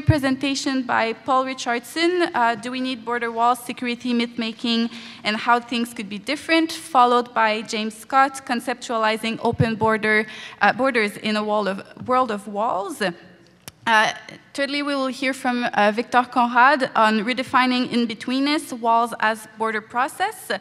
presentation by Paul Richardson, Do We Need Border Walls, Security, Myth-Making, and How Things Could Be Different, followed by James Scott, Conceptualizing Open Borders in a World of Walls. Thirdly, we will hear from Victor Konrad on redefining in-betweenness, walls as border process.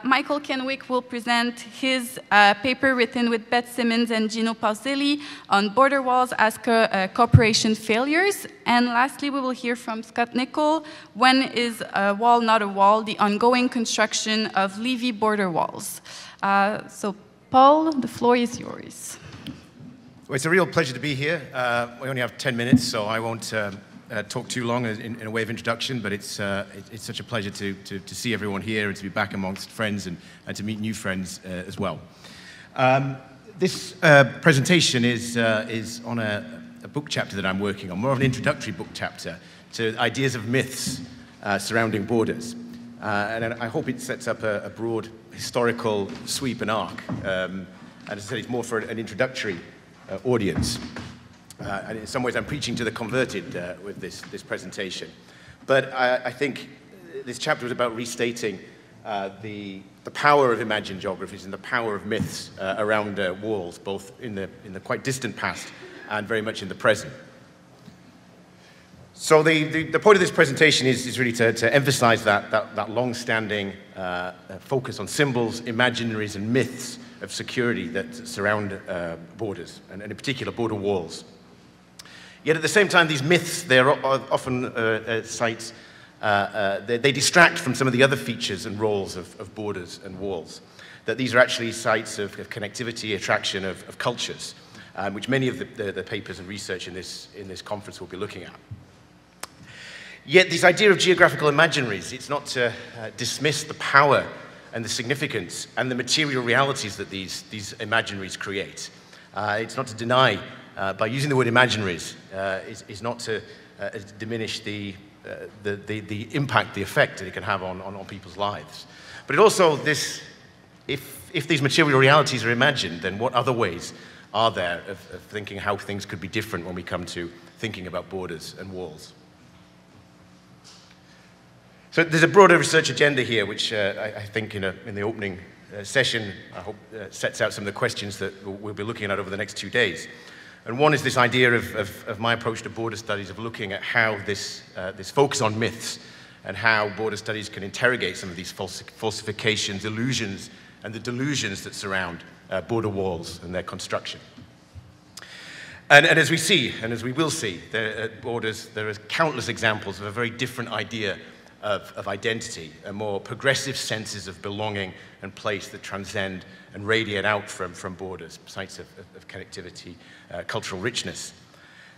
Michael Kenwick will present his paper written with Beth Simmons and Gino Pauselli on border walls as cooperation failures. And lastly, we will hear from Scott Nicol, When is a Wall Not a Wall? The Ongoing Construction of Levy Border Walls. So Paul, the floor is yours. Well, it's a real pleasure to be here. We only have 10 minutes, so I won't talk too long in a way of introduction, but it's such a pleasure to see everyone here and to be back amongst friends and to meet new friends as well. This presentation is on a book chapter that I'm working on, more of an introductory book chapter to ideas of myths surrounding borders. And I hope it sets up a broad historical sweep and arc. And as I said, it's more for an introductory audience. And in some ways, I'm preaching to the converted with this presentation. But I think this chapter is about restating the power of imagined geographies and the power of myths around walls, both in the quite distant past and very much in the present. So the point of this presentation is really to emphasize that long-standing focus on symbols, imaginaries, and myths of security that surround borders, and in particular border walls. Yet at the same time, these myths, they're often sites, they distract from some of the other features and roles of borders and walls. That these are actually sites of connectivity, attraction of cultures, which many of the papers and research in this conference will be looking at. Yet this idea of geographical imaginaries, it's not to dismiss the power and the significance and the material realities that these imaginaries create. It's not to deny, by using the word imaginaries, is not to diminish the impact, the effect that it can have on people's lives. But it also, if these material realities are imagined, then what other ways are there of thinking how things could be different when we come to thinking about borders and walls? So there's a broader research agenda here, which I think in the opening session, I hope sets out some of the questions that we'll be looking at over the next 2 days. And one is this idea of my approach to border studies, of looking at how this focus on myths and how border studies can interrogate some of these falsifications, illusions, and the delusions that surround border walls and their construction. And as we see, and as we will see, at borders, there are countless examples of a very different idea of identity, a more progressive senses of belonging and place that transcend and radiate out from borders, sites of connectivity, cultural richness,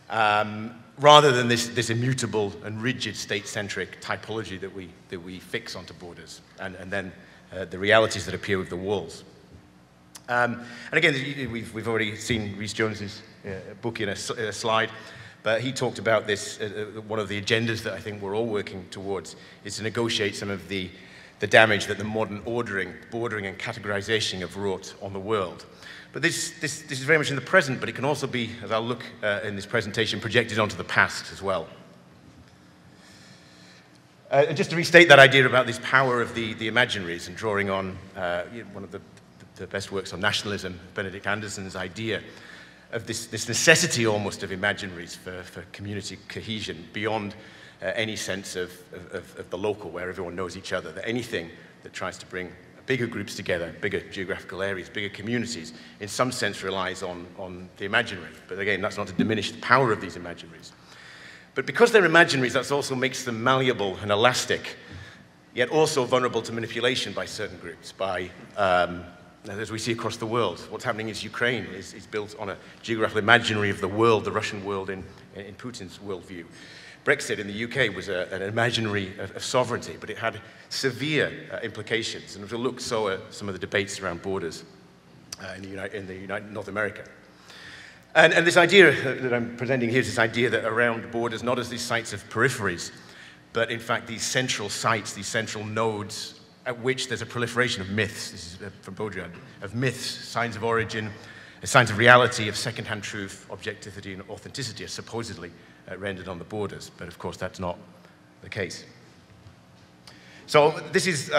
rather than this immutable and rigid state-centric typology that we fix onto borders, and then the realities that appear with the walls. And again, we've already seen Rhys Jones's book in a slide. But he talked about this, one of the agendas that I think we're all working towards is to negotiate some of the damage that the modern bordering and categorization have wrought on the world. But this is very much in the present, but it can also be, as I'll look in this presentation, projected onto the past as well. And just to restate that idea about this power of the imaginaries and drawing on one of the best works on nationalism, Benedict Anderson's idea of this necessity almost of imaginaries for community cohesion beyond any sense of the local where everyone knows each other, that anything that tries to bring bigger groups together, bigger geographical areas, bigger communities, in some sense relies on the imaginary. But again, that's not to diminish the power of these imaginaries. But because they're imaginaries, that also makes them malleable and elastic, yet also vulnerable to manipulation by certain groups, by as we see across the world. What's happening in Ukraine is built on a geographical imaginary of the world, the Russian world in Putin's worldview. Brexit in the UK was an imaginary of sovereignty, but it had severe implications. And we'll look at some of the debates around borders in North America. And this idea that I'm presenting here is this idea that around borders, not as these sites of peripheries, but in fact these central sites, these central nodes at which there's a proliferation of myths, this is from Baudrillard, of myths, signs of origin, signs of reality, of second-hand truth, objectivity, and authenticity are supposedly rendered on the borders. But of course, that's not the case. So this is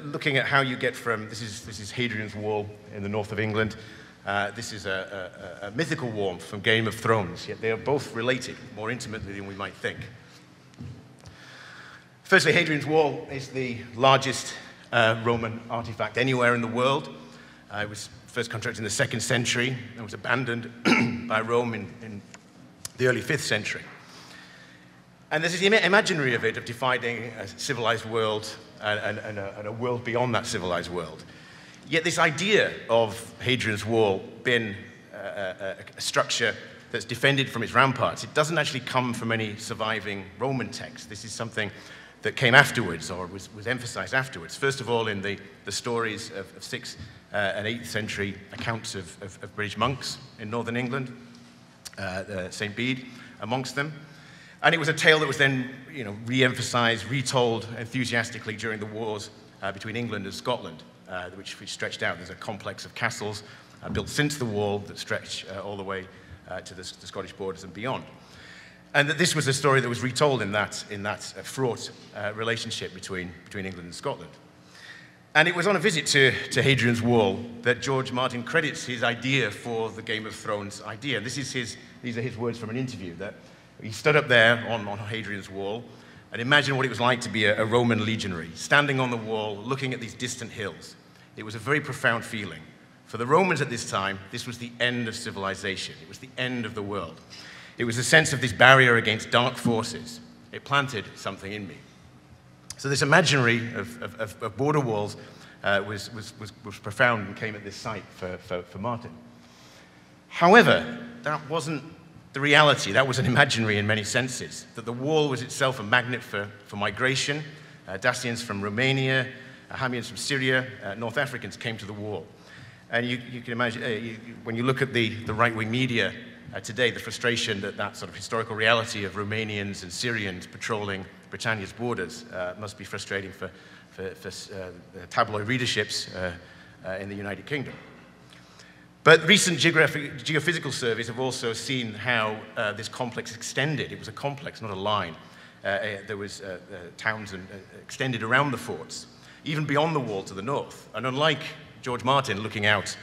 looking at how you get from, this is Hadrian's Wall in the north of England. This is a mythical wall from Game of Thrones, yet they are both related more intimately than we might think. Firstly, Hadrian's Wall is the largest Roman artifact anywhere in the world. It was first constructed in the 2nd century and was abandoned by Rome in the early 5th century. And there's this imaginary of it, of defining a civilized world and a world beyond that civilized world. Yet this idea of Hadrian's Wall being a structure that's defended from its ramparts, it doesn't actually come from any surviving Roman text. This is something that came afterwards, or was emphasized afterwards. First of all, in the stories of 6th and 8th century accounts of British monks in northern England, St. Bede amongst them. And it was a tale that was then, re-emphasized, retold enthusiastically during the wars between England and Scotland, which stretched out. There's a complex of castles built since the wall that stretch all the way to the Scottish borders and beyond. And that this was a story that was retold in that fraught relationship between England and Scotland. And it was on a visit to Hadrian's Wall that George Martin credits his idea for the Game of Thrones idea. And these are his words from an interview, that he stood up there on Hadrian's Wall and imagined what it was like to be a Roman legionary, standing on the wall, looking at these distant hills. It was a very profound feeling. For the Romans at this time, this was the end of civilization. It was the end of the world. It was a sense of this barrier against dark forces. It planted something in me. So this imaginary of border walls was profound and came at this site for Martin. However, that wasn't the reality. That was an imaginary in many senses, that the wall was itself a magnet for migration. Dacians from Romania, Hamians from Syria, North Africans came to the wall. And you can imagine, when you look at the right-wing media today, the frustration that sort of historical reality of Romanians and Syrians patrolling Britannia's borders must be frustrating for tabloid readerships in the United Kingdom. But recent geophysical surveys have also seen how this complex extended. It was a complex, not a line. There was towns extended around the forts, even beyond the wall to the north. And unlike George Martin looking out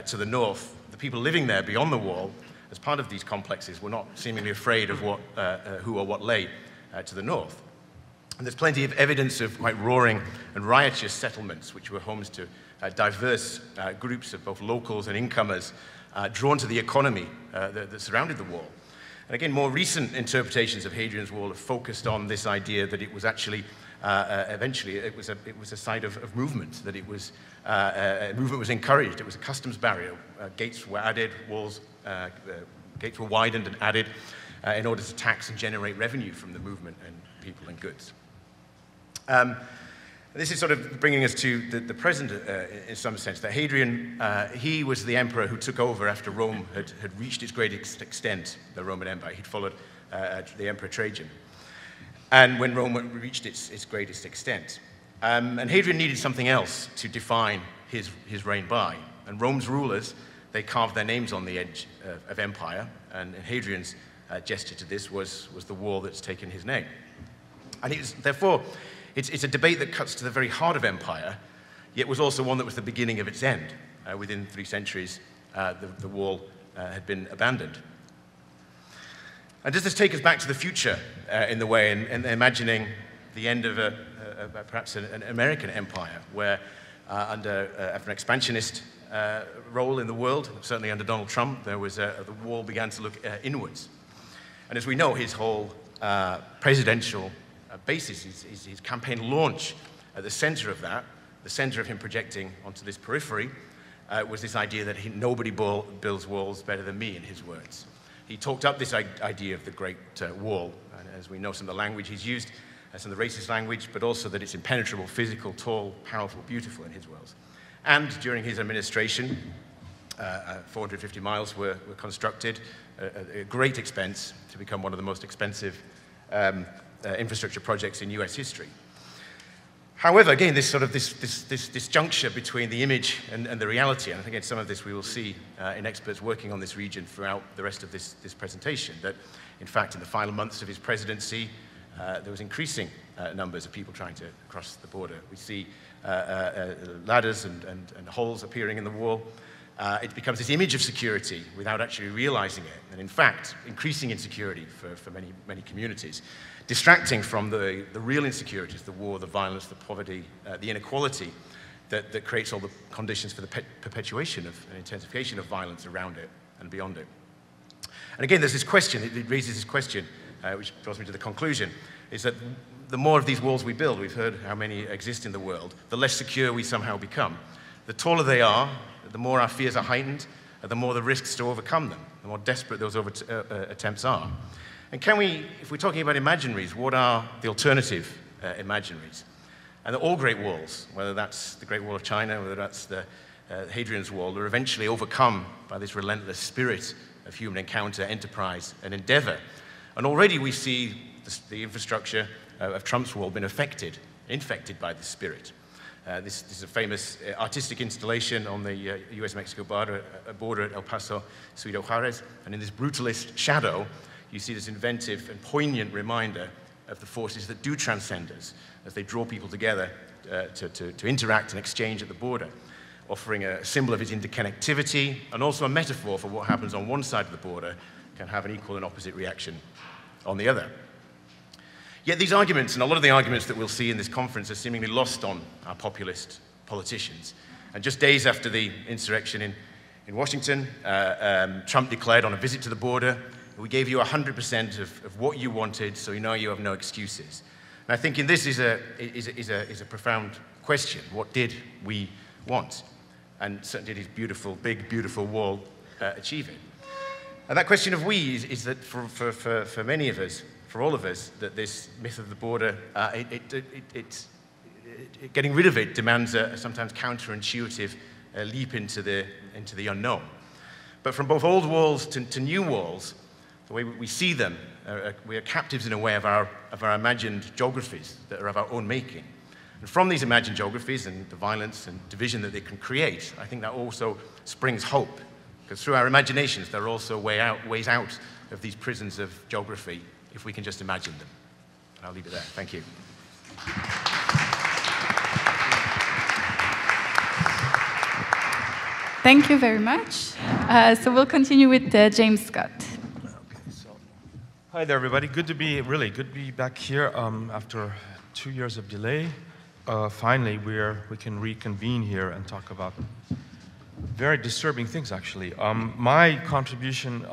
to the north, the people living there beyond the wall, as part of these complexes, were not seemingly afraid of who or what lay to the north. And there's plenty of evidence of quite roaring and riotous settlements, which were homes to diverse groups of both locals and incomers drawn to the economy that surrounded the wall. And again, more recent interpretations of Hadrian's Wall have focused on this idea that it was actually, eventually, it was a site of movement, that it was, movement was encouraged. It was a customs barrier. Gates were added, gates were widened and added in order to tax and generate revenue from the movement and people and goods. This is sort of bringing us to the present in some sense, that Hadrian, he was the emperor who took over after Rome had reached its greatest extent, the Roman Empire. He'd followed the Emperor Trajan. And when Rome reached its greatest extent. And Hadrian needed something else to define his reign by. And Rome's rulers, they carved their names on the edge of empire, and Hadrian's gesture to this was the wall that's taken his name. And therefore, it's a debate that cuts to the very heart of empire, yet was also one that was the beginning of its end. Within 3 centuries, the wall had been abandoned. And does this take us back to the future in the way, and imagining the end of perhaps an American empire, where after an expansionist role in the world, certainly under Donald Trump, there was the wall began to look inwards. And as we know, his whole presidential basis, his campaign launch at the center of that, the center of him projecting onto this periphery, was this idea that nobody builds walls better than me, in his words. He talked up this idea of the Great Wall, and as we know, some of the language he's used, some of the racist language, but also that it's impenetrable, physical, tall, powerful, beautiful in his words. And during his administration, 450 miles were constructed at great expense to become one of the most expensive infrastructure projects in US history. However, again, this sort of this juncture between the image and the reality, and I think again, some of this we will see in experts working on this region throughout the rest of this presentation, that in fact in the final months of his presidency, there was increasing numbers of people trying to cross the border. We see ladders and holes appearing in the wall. It becomes this image of security without actually realizing it, and in fact, increasing insecurity for many communities, distracting from the real insecurities, the war, the violence, the poverty, the inequality that creates all the conditions for the perpetuation of and intensification of violence around it and beyond it. And again, there's this question, it raises this question, which draws me to the conclusion, is that the more of these walls we build, we've heard how many exist in the world, the less secure we somehow become. The taller they are, the more our fears are heightened, the more the risks to overcome them, the more desperate those attempts are. And can we, if we're talking about imaginaries, what are the alternative imaginaries? And all great walls, whether that's the Great Wall of China, whether that's the Hadrian's Wall, are eventually overcome by this relentless spirit of human encounter, enterprise, and endeavor. And already we see the infrastructure of Trump's wall been infected by this spirit. This is a famous artistic installation on the US-Mexico border at El Paso, Ciudad Juarez, and in this brutalist shadow, you see this inventive and poignant reminder of the forces that do transcend us as they draw people together to interact and exchange at the border, offering a symbol of its interconnectivity and also a metaphor for what happens on one side of the border can have an equal and opposite reaction on the other. Yet these arguments, and a lot of the arguments that we'll see in this conference, are seemingly lost on our populist politicians. And just days after the insurrection in Washington, Trump declared on a visit to the border, we gave you 100% of what you wanted, so you know you have no excuses. And I think in this is a profound question. What did we want? And certainly did his beautiful, big, beautiful wall achieve it? And that question of we is that for many of us, for all of us, that this myth of the border, getting rid of it demands a sometimes counterintuitive leap into the unknown. But from both old walls to new walls, the way we see them, we are captives in a way of our imagined geographies that are of our own making. And from these imagined geographies and the violence and division that they can create, I think that also springs hope. Because through our imaginations, there are also ways out of these prisons of geography, if we can just imagine them. And I'll leave it there. Thank you. Thank you very much. So we'll continue with James Scott. Hi there, everybody. Good to be back here after 2 years of delay. Finally, we can reconvene here and talk about very disturbing things, actually. My contribution,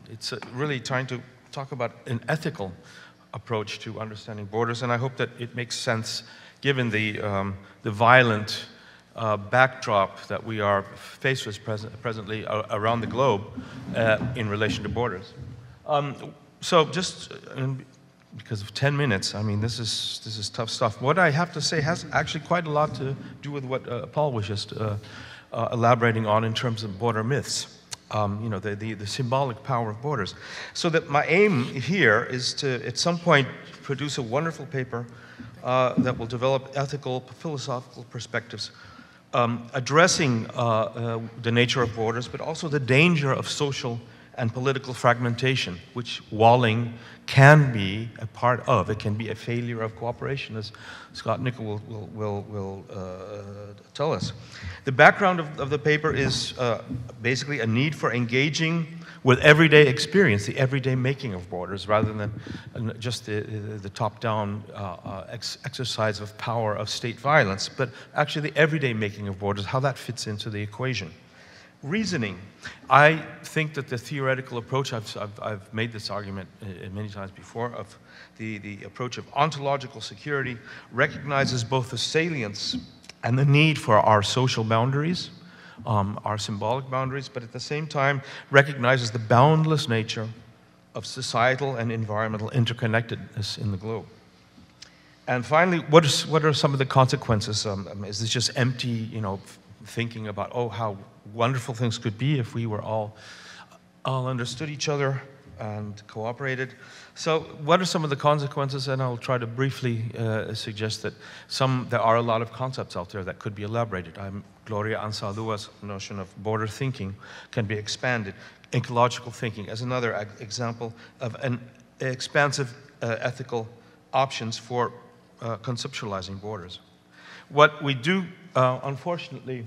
it's really trying to talk about an ethical approach to understanding borders, and I hope that it makes sense given the violent backdrop that we are faced with presently around the globe in relation to borders. So just because of 10 minutes, I mean, this is tough stuff. What I have to say has actually quite a lot to do with what Paul was just elaborating on in terms of border myths. You know, the symbolic power of borders. So that my aim here is to, at some point, produce a wonderful paper that will develop ethical, philosophical perspectives addressing the nature of borders, but also the danger of social and political fragmentation, which walling can be a part of. It can be a failure of cooperation, as Scott Nicol will tell us. The background of the paper is basically a need for engaging with everyday experience, the everyday making of borders, rather than just the top-down exercise of power of state violence, but actually the everyday making of borders, how that fits into the equation. Reasoning. I think that the theoretical approach, I've made this argument many times before, of the approach of ontological security recognizes both the salience and the need for our social boundaries, our symbolic boundaries, but at the same time recognizes the boundless nature of societal and environmental interconnectedness in the globe. And finally, what are some of the consequences? Is this just empty, thinking about, oh, how wonderful things could be if we were all understood each other? and cooperated. So what are some of the consequences? And I'll try to briefly suggest that there are a lot of concepts out there that could be elaborated. Gloria Anzalua's notion of border thinking can be expanded. Ecological thinking as another example of an expansive ethical options for conceptualizing borders. What we do, unfortunately,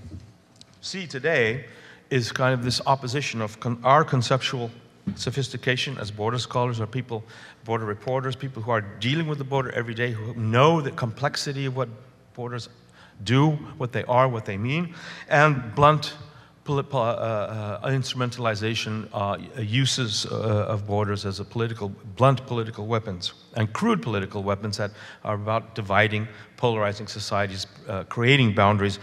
see today is kind of this opposition of our conceptual sophistication as border scholars or people, border reporters, people who are dealing with the border every day, who know the complexity of what borders do, what they are, what they mean, and blunt instrumentalization uses of borders as blunt political weapons and crude political weapons that are about dividing, polarizing societies, creating boundaries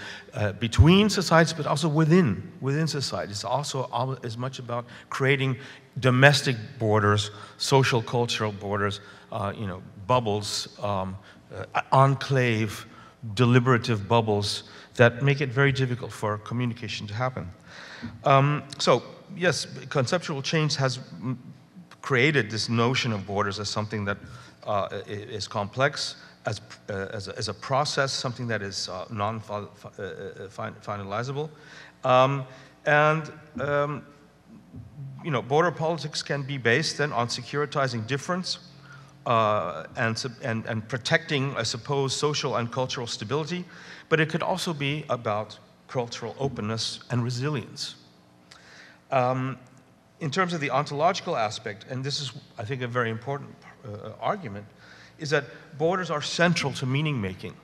between societies, but also within societies. It's also as much about creating domestic borders, social, cultural borders, bubbles, enclave, deliberative bubbles that make it very difficult for communication to happen. So, yes, conceptual change has created this notion of borders as something that is complex, as a process, something that is non-finalizable. Border politics can be based then on securitizing difference and protecting, I suppose, social and cultural stability, but it could also be about cultural openness and resilience. In terms of the ontological aspect, and this is, I think, a very important argument, is that borders are central to meaning making.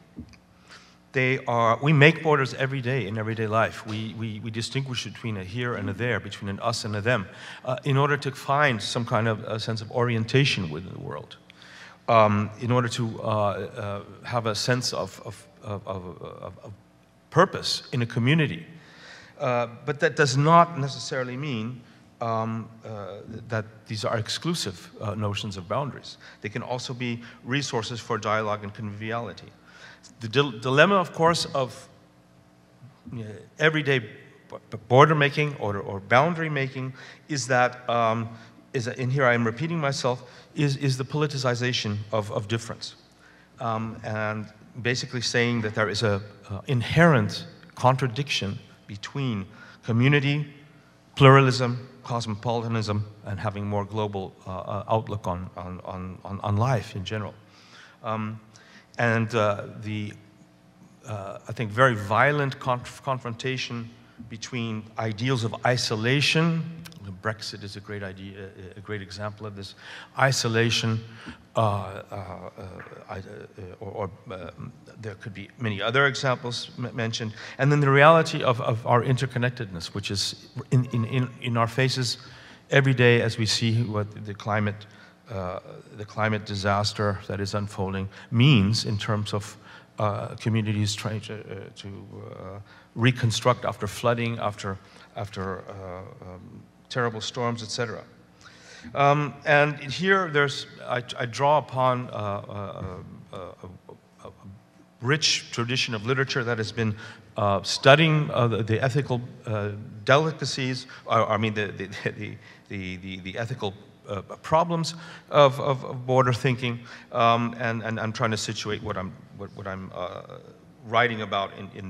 We make borders every day in everyday life. We distinguish between a here and a there, between an us and a them, in order to find some kind of a sense of orientation within the world, in order to have a sense of purpose in a community. But that does not necessarily mean that these are exclusive notions of boundaries. They can also be resources for dialogue and conviviality. The dilemma, of course, of everyday border making or boundary making is that, and here I am repeating myself, is the politicization of difference. And basically saying that there is an inherent contradiction between community, pluralism, cosmopolitanism, and having more global outlook on life in general. I think, very violent confrontation between ideals of isolation. Brexit is a great idea, a great example of this. Isolation, there could be many other examples mentioned. And then the reality of our interconnectedness, which is in our faces every day as we see what the climate disaster that is unfolding means in terms of communities trying to reconstruct after flooding, after terrible storms, etc. And here I draw upon a rich tradition of literature that has been studying the ethical delicacies, the ethical problems of border thinking, and I'm trying to situate what I'm writing about in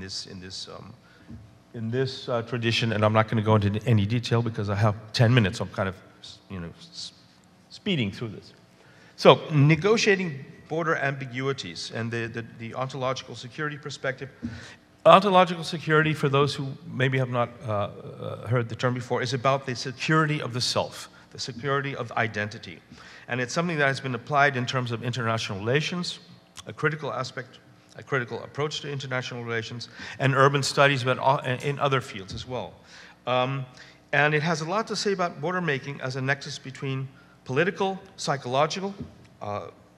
this tradition, and I'm not going to go into any detail because I have 10 minutes. I'm kind of speeding through this. So, negotiating border ambiguities and the ontological security perspective. Ontological security, for those who maybe have not heard the term before, is about the security of the self, the security of identity. And it's something that has been applied in terms of international relations, a critical aspect, a critical approach to international relations, and urban studies, but in other fields as well. And it has a lot to say about border making as a nexus between political, psychological,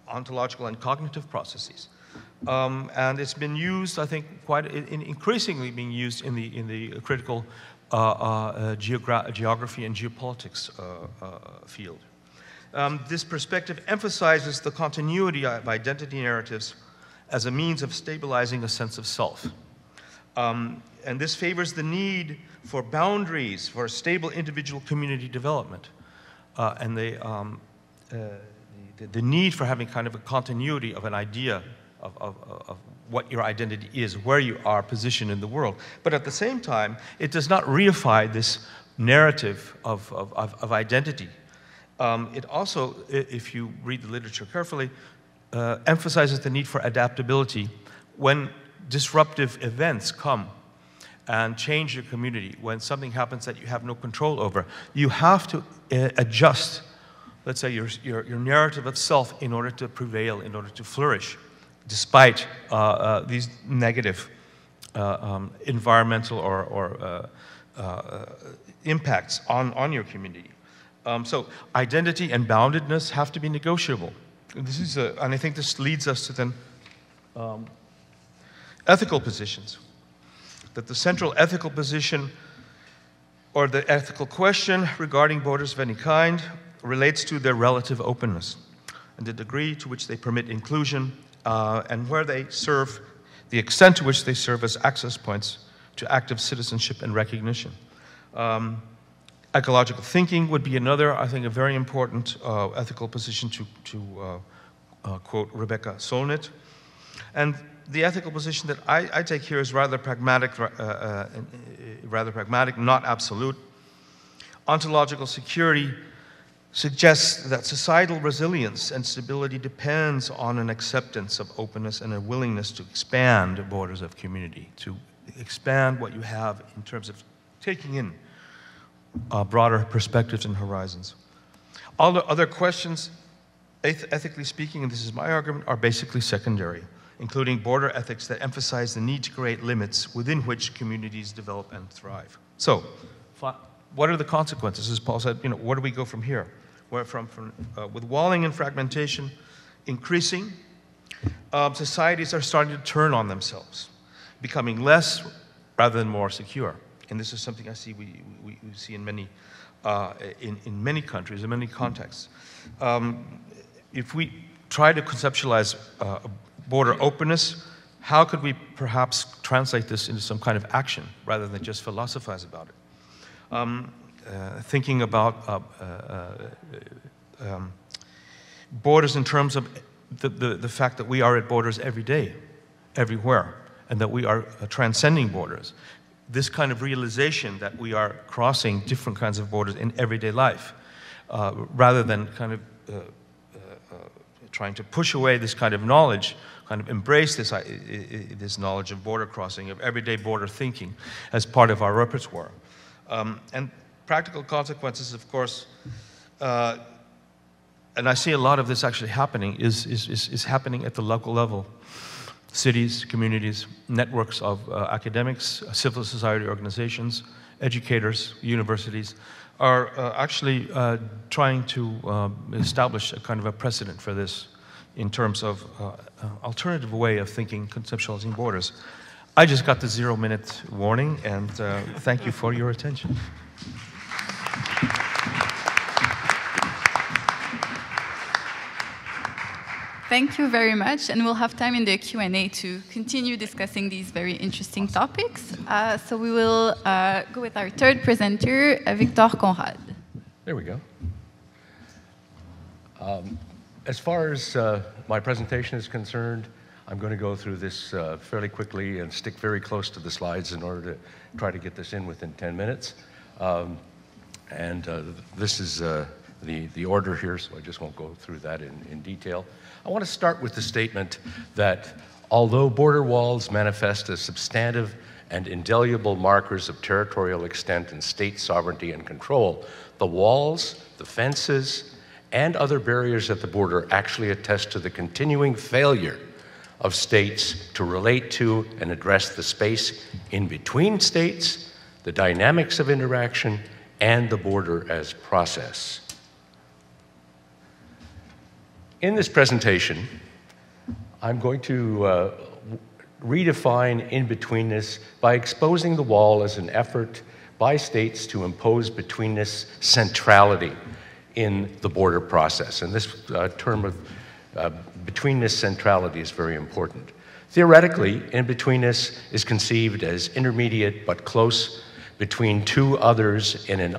ontological, and cognitive processes. And it's been used, I think, increasingly being used in the critical geography and geopolitics field. This perspective emphasizes the continuity of identity narratives as a means of stabilizing a sense of self. And this favors the need for boundaries for stable individual community development. and the need for having kind of a continuity of an idea of what your identity is, where you are positioned in the world. But at the same time, it does not reify this narrative of identity. It also, if you read the literature carefully, emphasizes the need for adaptability when disruptive events come and change your community. When something happens that you have no control over, you have to adjust, let's say, your narrative of self in order to prevail, in order to flourish, despite these negative environmental or impacts on your community. So identity and boundedness have to be negotiable. This is and I think this leads us to then ethical positions. That the central ethical position or the ethical question regarding borders of any kind relates to their relative openness and the degree to which they permit inclusion and where they serve, the extent to which they serve as access points to active citizenship and recognition. Ecological thinking would be another, I think, a very important ethical position to quote Rebecca Solnit. And the ethical position that I take here is rather pragmatic, not absolute. Ontological security suggests that societal resilience and stability depends on an acceptance of openness and a willingness to expand borders of community, to expand what you have in terms of taking in broader perspectives and horizons. All the other questions, ethically speaking, and this is my argument, are basically secondary, including border ethics that emphasize the need to create limits within which communities develop and thrive. So, what are the consequences? As Paul said, where do we go from here? With walling and fragmentation increasing, societies are starting to turn on themselves, becoming less rather than more secure. And this is something I see we see in many countries, in many contexts. If we try to conceptualize border openness, how could we perhaps translate this into some kind of action rather than just philosophize about it? Thinking about borders in terms of the fact that we are at borders every day, everywhere, and that we are transcending borders. This kind of realization that we are crossing different kinds of borders in everyday life, rather than kind of trying to push away this kind of knowledge, kind of embrace this knowledge of border crossing, of everyday border thinking as part of our repertoire. And practical consequences, of course, and I see a lot of this actually happening, is happening at the local level. Cities, communities, networks of academics, civil society organizations, educators, universities are actually trying to establish a kind of a precedent for this in terms of alternative way of thinking, conceptualizing borders. I just got the 0-minute warning, and thank you for your attention. Thank you very much, and we'll have time in the Q&A to continue discussing these very interesting topics. So we will go with our third presenter, Victor Konrad. There we go. As far as my presentation is concerned, I'm going to go through this fairly quickly and stick very close to the slides in order to try to get this in within 10 minutes. This is the order here, so I just won't go through that in detail. I want to start with the statement that although border walls manifest as substantive and indelible markers of territorial extent and state sovereignty and control, the walls, the fences, and other barriers at the border actually attest to the continuing failure of states to relate to and address the space in between states, the dynamics of interaction, and the border as process. In this presentation, I'm going to redefine in-betweenness by exposing the wall as an effort by states to impose betweenness centrality in the border process. And this term of betweenness centrality is very important. Theoretically, in-betweenness is conceived as intermediate but close between two others in an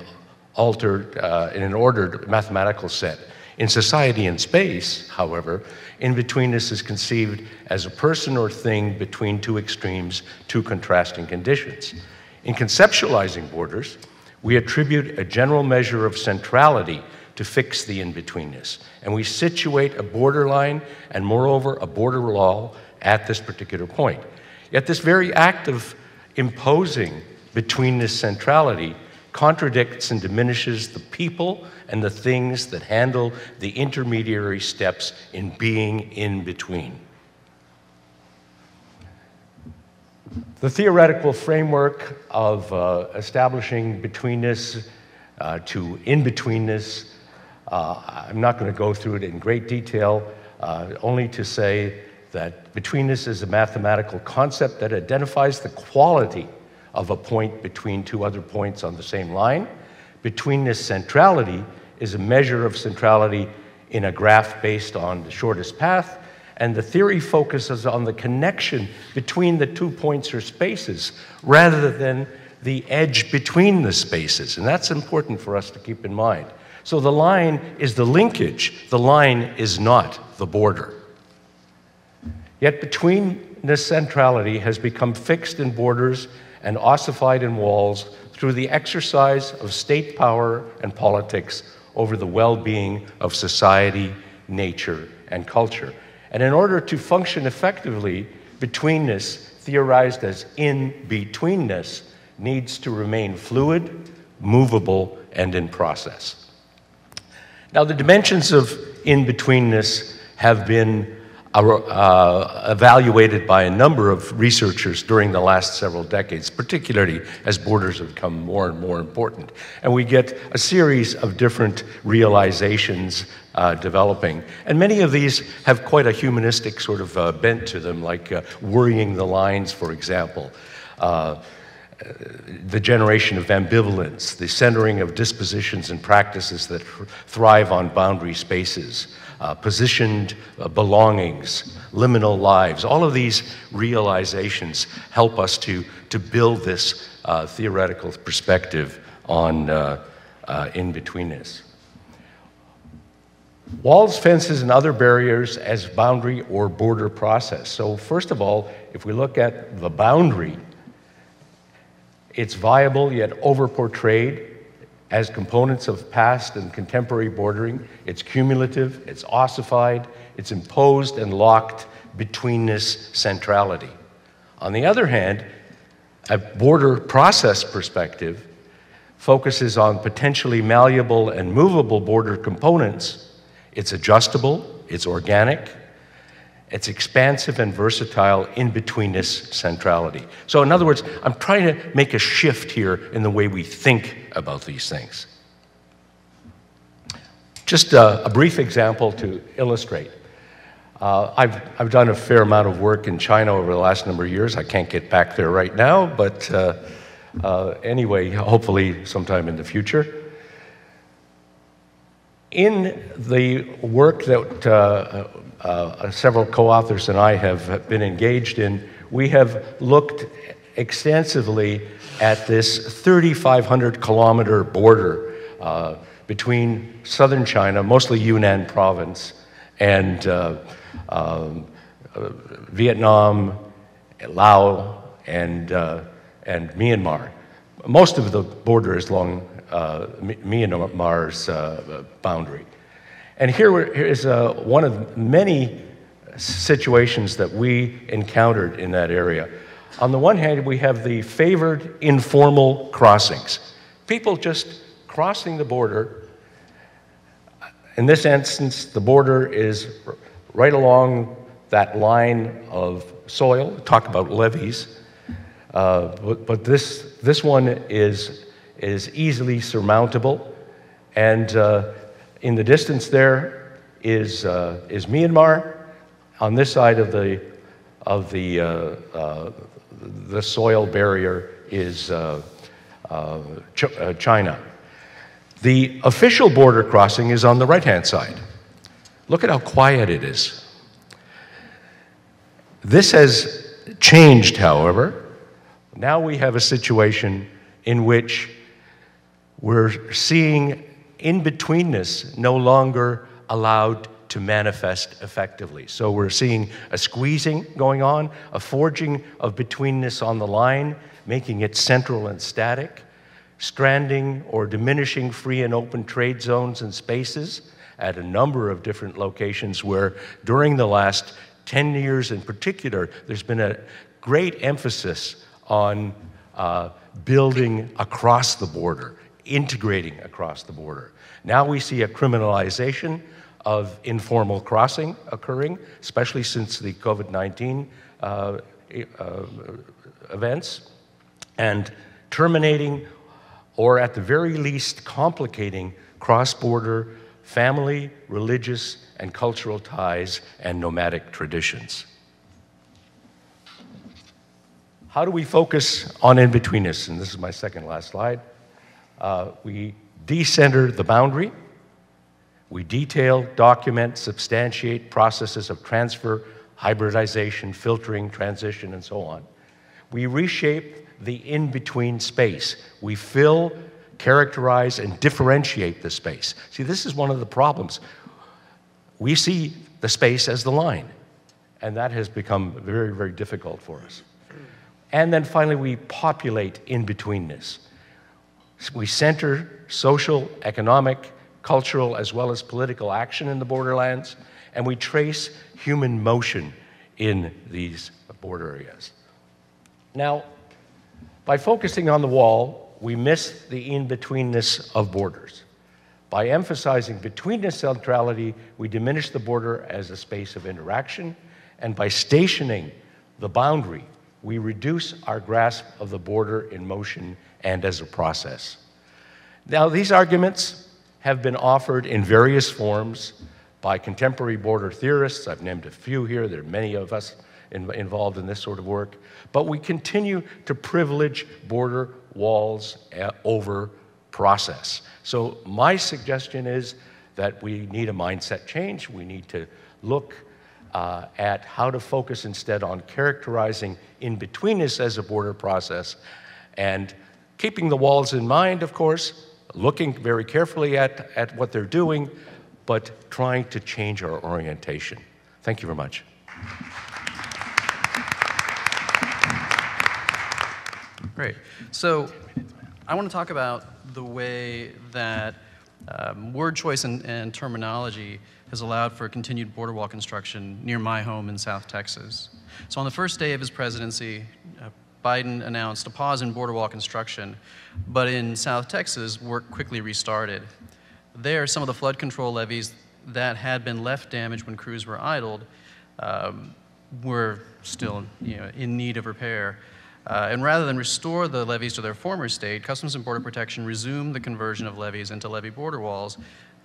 altered in an ordered mathematical set. In society and space, however, in-betweenness is conceived as a person or thing between two extremes, two contrasting conditions. In conceptualizing borders, we attribute a general measure of centrality to fix the in-betweenness, and we situate a borderline and, moreover, a border wall at this particular point. Yet this very act of imposing betweenness centrality contradicts and diminishes the people and the things that handle the intermediary steps in being in between. The theoretical framework of establishing betweenness to in-betweenness, I'm not going to go through it in great detail, only to say that betweenness is a mathematical concept that identifies the quality of a point between two other points on the same line. Betweenness centrality is a measure of centrality in a graph based on the shortest path, and the theory focuses on the connection between the 2 points or spaces rather than the edge between the spaces, and that's important for us to keep in mind. So the line is the linkage, the line is not the border. Yet betweenness centrality has become fixed in borders and ossified in walls through the exercise of state power and politics over the well-being of society, nature, and culture. And in order to function effectively, betweenness, theorized as in-betweenness, needs to remain fluid, movable, and in process. Now, the dimensions of in-betweenness have been evaluated by a number of researchers during the last several decades, particularly as borders have become more and more important. And we get a series of different realizations developing. And many of these have quite a humanistic sort of bent to them, like worrying the lines, for example. The generation of ambivalence, the centering of dispositions and practices that thrive on boundary spaces, positioned belongings, liminal lives. All of these realizations help us to build this theoretical perspective on in-betweenness. Walls, fences, and other barriers as boundary or border process. So first of all, if we look at the boundary, it's viable yet over-portrayed as components of past and contemporary bordering. It's cumulative, it's ossified, it's imposed and locked betweenness centrality. On the other hand, a border process perspective focuses on potentially malleable and movable border components. It's adjustable, it's organic, it's expansive and versatile in-betweenness centrality. So in other words, I'm trying to make a shift here in the way we think about these things. Just a brief example to illustrate. I've done a fair amount of work in China over the last number of years. I can't get back there right now, but anyway, hopefully sometime in the future. In the work that several co-authors and I have been engaged in, we have looked extensively at this 3,500 kilometer border between southern China, mostly Yunnan province, and Vietnam, Laos, and Myanmar. Most of the border is along Myanmar's boundary. And here is one of many situations that we encountered in that area. On the one hand, we have the favored informal crossings. People just crossing the border. In this instance, the border is right along that line of soil. Talk about levees. But this one is easily surmountable. And in the distance there is Myanmar. On this side of the soil barrier is China. The official border crossing is on the right-hand side. Look at how quiet it is. This has changed, however. Now we have a situation in which we're seeing in-betweenness no longer allowed to manifest effectively. So we're seeing a squeezing going on, a forging of betweenness on the line, making it central and static, stranding or diminishing free and open trade zones and spaces at a number of different locations where during the last 10 years in particular, there's been a great emphasis on building across the border, integrating across the border. Now we see a criminalization of informal crossing occurring, especially since the COVID-19 events, and terminating or at the very least complicating cross-border family, religious, and cultural ties and nomadic traditions. How do we focus on in-betweenness? And this is my second last slide. We decenter the boundary. We detail, document, substantiate processes of transfer, hybridization, filtering, transition, and so on. We reshape the in-between space. We fill, characterize, and differentiate the space. See, this is one of the problems. We see the space as the line, and that has become very, very difficult for us. And then finally, we populate in-betweenness. We center social, economic, cultural, as well as political action in the borderlands, and we trace human motion in these border areas. Now, by focusing on the wall, we miss the in-betweenness of borders. By emphasizing betweenness centrality, we diminish the border as a space of interaction, and by stationing the boundary, we reduce our grasp of the border in motion and as a process. Now, these arguments have been offered in various forms by contemporary border theorists. I've named a few here. There are many of us involved in this sort of work. But we continue to privilege border walls over process. So my suggestion is that we need a mindset change. We need to look at how to focus instead on characterizing in-betweenness as a border process and keeping the walls in mind, of course, looking very carefully at what they're doing, but trying to change our orientation. Thank you very much. Great. So I want to talk about the way that word choice and terminology has allowed for continued border wall construction near my home in South Texas. So on the first day of his presidency, Biden announced a pause in border wall construction, but in South Texas, work quickly restarted. There, some of the flood control levees that had been left damaged when crews were idled were still in need of repair. And rather than restore the levees to their former state, Customs and Border Protection resumed the conversion of levees into levee border walls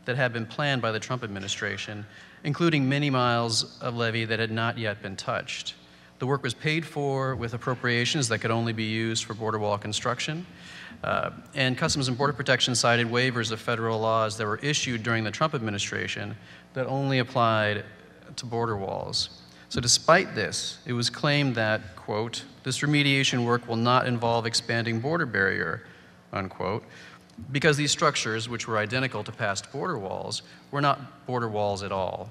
that had been planned by the Trump administration, including many miles of levee that had not yet been touched. The work was paid for with appropriations that could only be used for border wall construction. And Customs and Border Protection cited waivers of federal laws that were issued during the Trump administration that only applied to border walls. So despite this, it was claimed that, quote, this remediation work will not involve expanding border barrier, unquote, because these structures, which were identical to past border walls, were not border walls at all.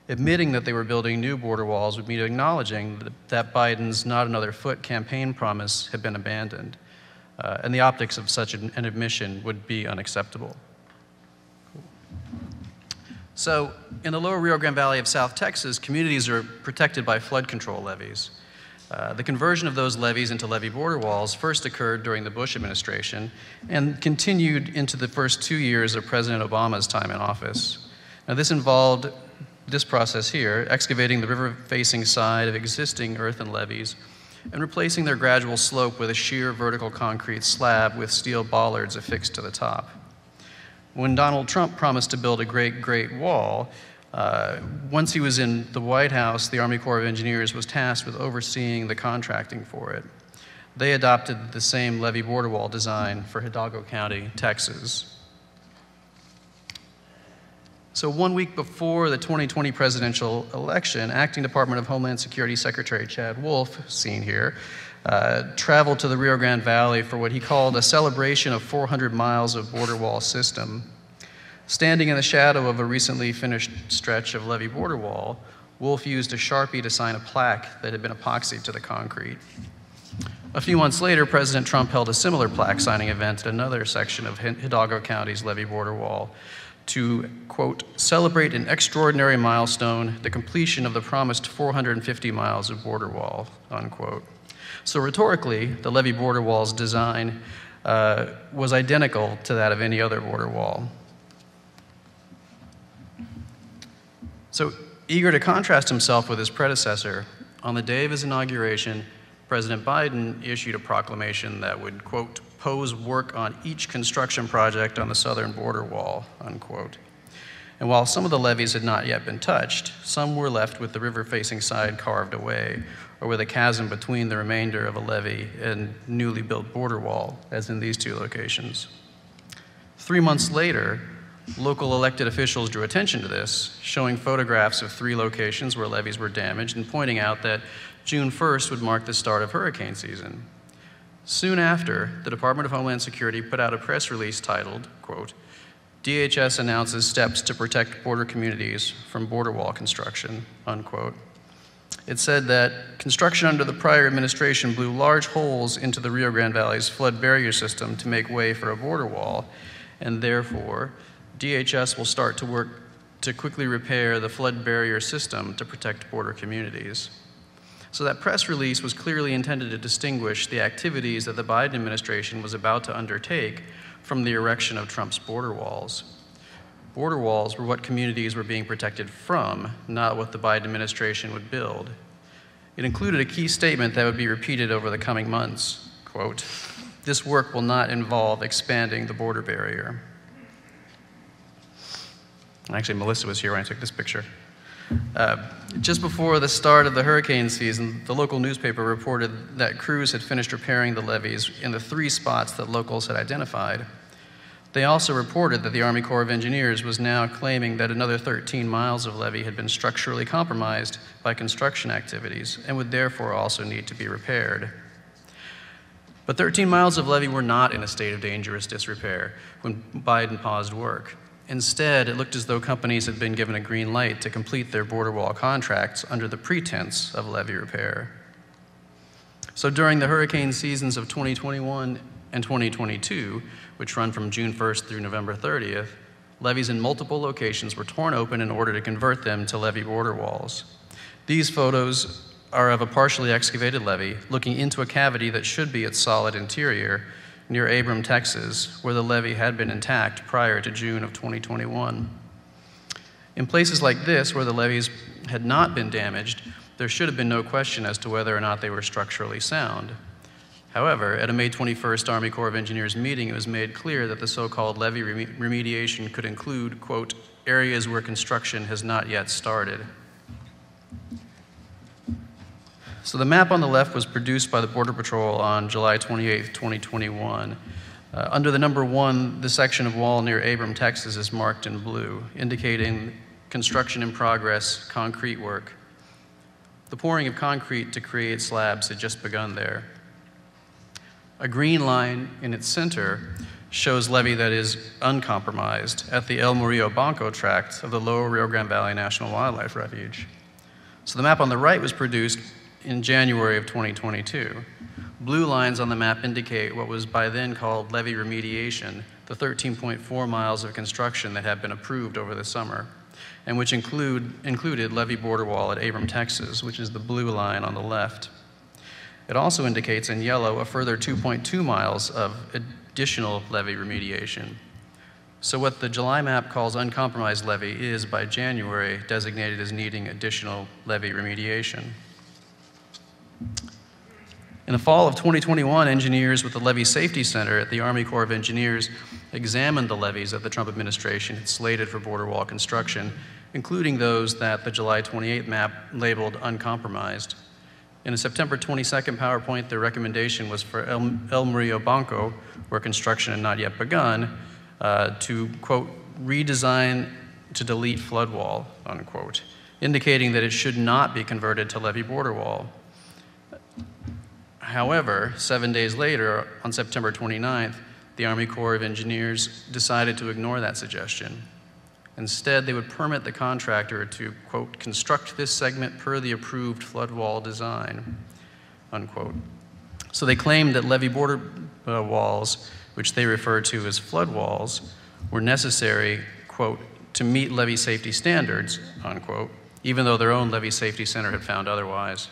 Admitting that they were building new border walls would mean acknowledging that Biden's "not another foot" campaign promise had been abandoned, and the optics of such an admission would be unacceptable. So, in the lower Rio Grande Valley of South Texas, communities are protected by flood control levees. The conversion of those levees into levee border walls first occurred during the Bush administration and continued into the first 2 years of President Obama's time in office. Now, this process here, excavating the river-facing side of existing earthen levees and replacing their gradual slope with a sheer vertical concrete slab with steel bollards affixed to the top. When Donald Trump promised to build a Great Wall, once he was in the White House, the Army Corps of Engineers was tasked with overseeing the contracting for it. They adopted the same levee border wall design for Hidalgo County, Texas. So 1 week before the 2020 presidential election, Acting Department of Homeland Security Secretary Chad Wolf, seen here, traveled to the Rio Grande Valley for what he called a celebration of 400 miles of border wall system. Standing in the shadow of a recently finished stretch of levee border wall, Wolf used a Sharpie to sign a plaque that had been epoxied to the concrete. A few months later, President Trump held a similar plaque signing event at another section of Hidalgo County's levee border wall to, quote, celebrate an extraordinary milestone, the completion of the promised 450 miles of border wall, unquote. So rhetorically, the levee border wall's design was identical to that of any other border wall. So eager to contrast himself with his predecessor, on the day of his inauguration, President Biden issued a proclamation that would, quote, pose work on each construction project on the southern border wall, unquote. And while some of the levees had not yet been touched, some were left with the river-facing side carved away, or with a chasm between the remainder of a levee and newly built border wall, as in these two locations. 3 months later, local elected officials drew attention to this, showing photographs of 3 locations where levees were damaged and pointing out that June 1st would mark the start of hurricane season. Soon after, the Department of Homeland Security put out a press release titled, quote, DHS announces steps to protect border communities from border wall construction, unquote. It said that construction under the prior administration blew large holes into the Rio Grande Valley's flood barrier system to make way for a border wall, and therefore, DHS will start to work to quickly repair the flood barrier system to protect border communities. So that press release was clearly intended to distinguish the activities that the Biden administration was about to undertake from the erection of Trump's border walls. Border walls were what communities were being protected from, not what the Biden administration would build. It included a key statement that would be repeated over the coming months, quote, this work will not involve expanding the border barrier. Actually, Melissa was here when I took this picture. Just before the start of the hurricane season, the local newspaper reported that crews had finished repairing the levees in the 3 spots that locals had identified. They also reported that the Army Corps of Engineers was now claiming that another 13 miles of levee had been structurally compromised by construction activities and would therefore also need to be repaired. But 13 miles of levee were not in a state of dangerous disrepair when Biden paused work. Instead, it looked as though companies had been given a green light to complete their border wall contracts under the pretense of levee repair. So during the hurricane seasons of 2021 and 2022, which run from June 1st through November 30th, levees in multiple locations were torn open in order to convert them to levee border walls. These photos are of a partially excavated levee looking into a cavity that should be its solid interior near Abram, Texas, where the levee had been intact prior to June of 2021. In places like this, where the levees had not been damaged, there should have been no question as to whether or not they were structurally sound. However, at a May 21st Army Corps of Engineers meeting, it was made clear that the so-called levee remediation could include, quote, areas where construction has not yet started. So the map on the left was produced by the Border Patrol on July 28, 2021. Under the number 1, the section of wall near Abram, Texas is marked in blue, indicating construction in progress, concrete work. The pouring of concrete to create slabs had just begun there. A green line in its center shows levee that is uncompromised at the El Murillo Banco tract of the Lower Rio Grande Valley National Wildlife Refuge. So the map on the right was produced in January of 2022. Blue lines on the map indicate what was by then called levee remediation, the 13.4 miles of construction that had been approved over the summer, and which included levee border wall at Abram, Texas, which is the blue line on the left. It also indicates in yellow a further 2.2 miles of additional levee remediation. So what the July map calls uncompromised levee is, by January, designated as needing additional levee remediation. In the fall of 2021, engineers with the Levee Safety Center at the Army Corps of Engineers examined the levees that the Trump administration had slated for border wall construction, including those that the July 28 map labeled uncompromised. In a September 22nd PowerPoint, their recommendation was for El Murillo Banco, where construction had not yet begun, to, quote, redesign to delete flood wall, unquote, indicating that it should not be converted to levee border wall. However, 7 days later, on September 29th, the Army Corps of Engineers decided to ignore that suggestion. Instead, they would permit the contractor to, quote, construct this segment per the approved flood wall design, unquote. So they claimed that levee border walls, which they referred to as flood walls, were necessary, quote, to meet levee safety standards, unquote, even though their own levee safety center had found otherwise.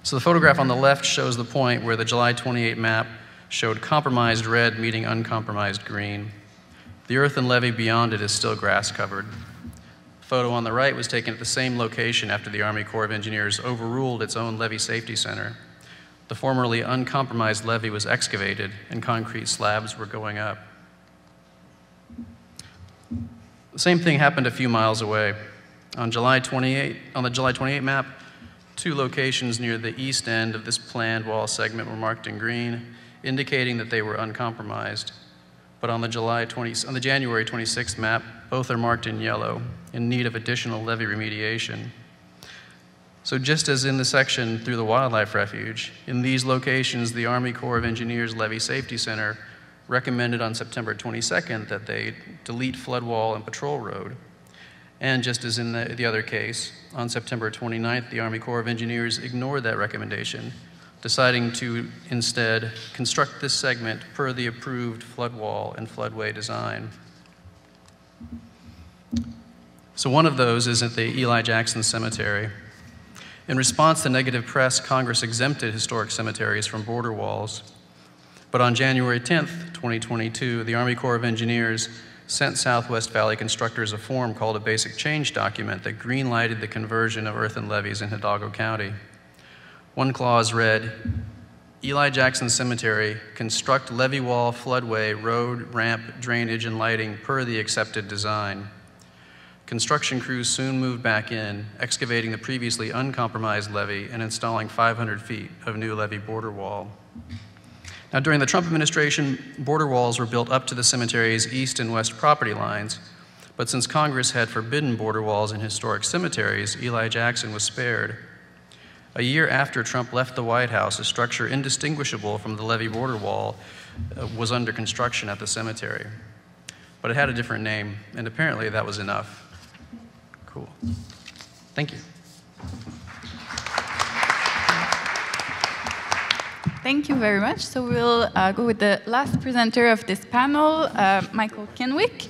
So the photograph on the left shows the point where the July 28 map showed compromised red meeting uncompromised green. The earthen levee beyond it is still grass covered. The photo on the right was taken at the same location after the Army Corps of Engineers overruled its own levee safety center. The formerly uncompromised levee was excavated and concrete slabs were going up. The same thing happened a few miles away. On the July 28 map, 2 locations near the east end of this planned wall segment were marked in green, indicating that they were uncompromised. But on the January 26th map, both are marked in yellow, in need of additional levee remediation. So just as in the section through the wildlife refuge, in these locations, the Army Corps of Engineers Levee Safety Center recommended on September 22nd that they delete flood wall and patrol road. And just as in the other case, on September 29th, the Army Corps of Engineers ignored that recommendation, deciding to instead construct this segment per the approved flood wall and floodway design. So one of those is at the Eli Jackson Cemetery. In response to negative press, Congress exempted historic cemeteries from border walls. But on January 10th, 2022, the Army Corps of Engineers sent Southwest Valley constructors a form called a Basic Change Document that green-lighted the conversion of earthen levees in Hidalgo County. One clause read, Eli Jackson Cemetery, construct levee wall, floodway, road, ramp, drainage, and lighting per the accepted design. Construction crews soon moved back in, excavating the previously uncompromised levee and installing 500 feet of new levee border wall. Now, during the Trump administration, border walls were built up to the cemetery's east and west property lines, but since Congress had forbidden border walls in historic cemeteries, Eli Jackson was spared. A year after Trump left the White House, a structure indistinguishable from the levee border wall was under construction at the cemetery. But it had a different name, and apparently that was enough. Cool. Thank you. Thank you very much. So we'll go with the last presenter of this panel, Michael Kenwick,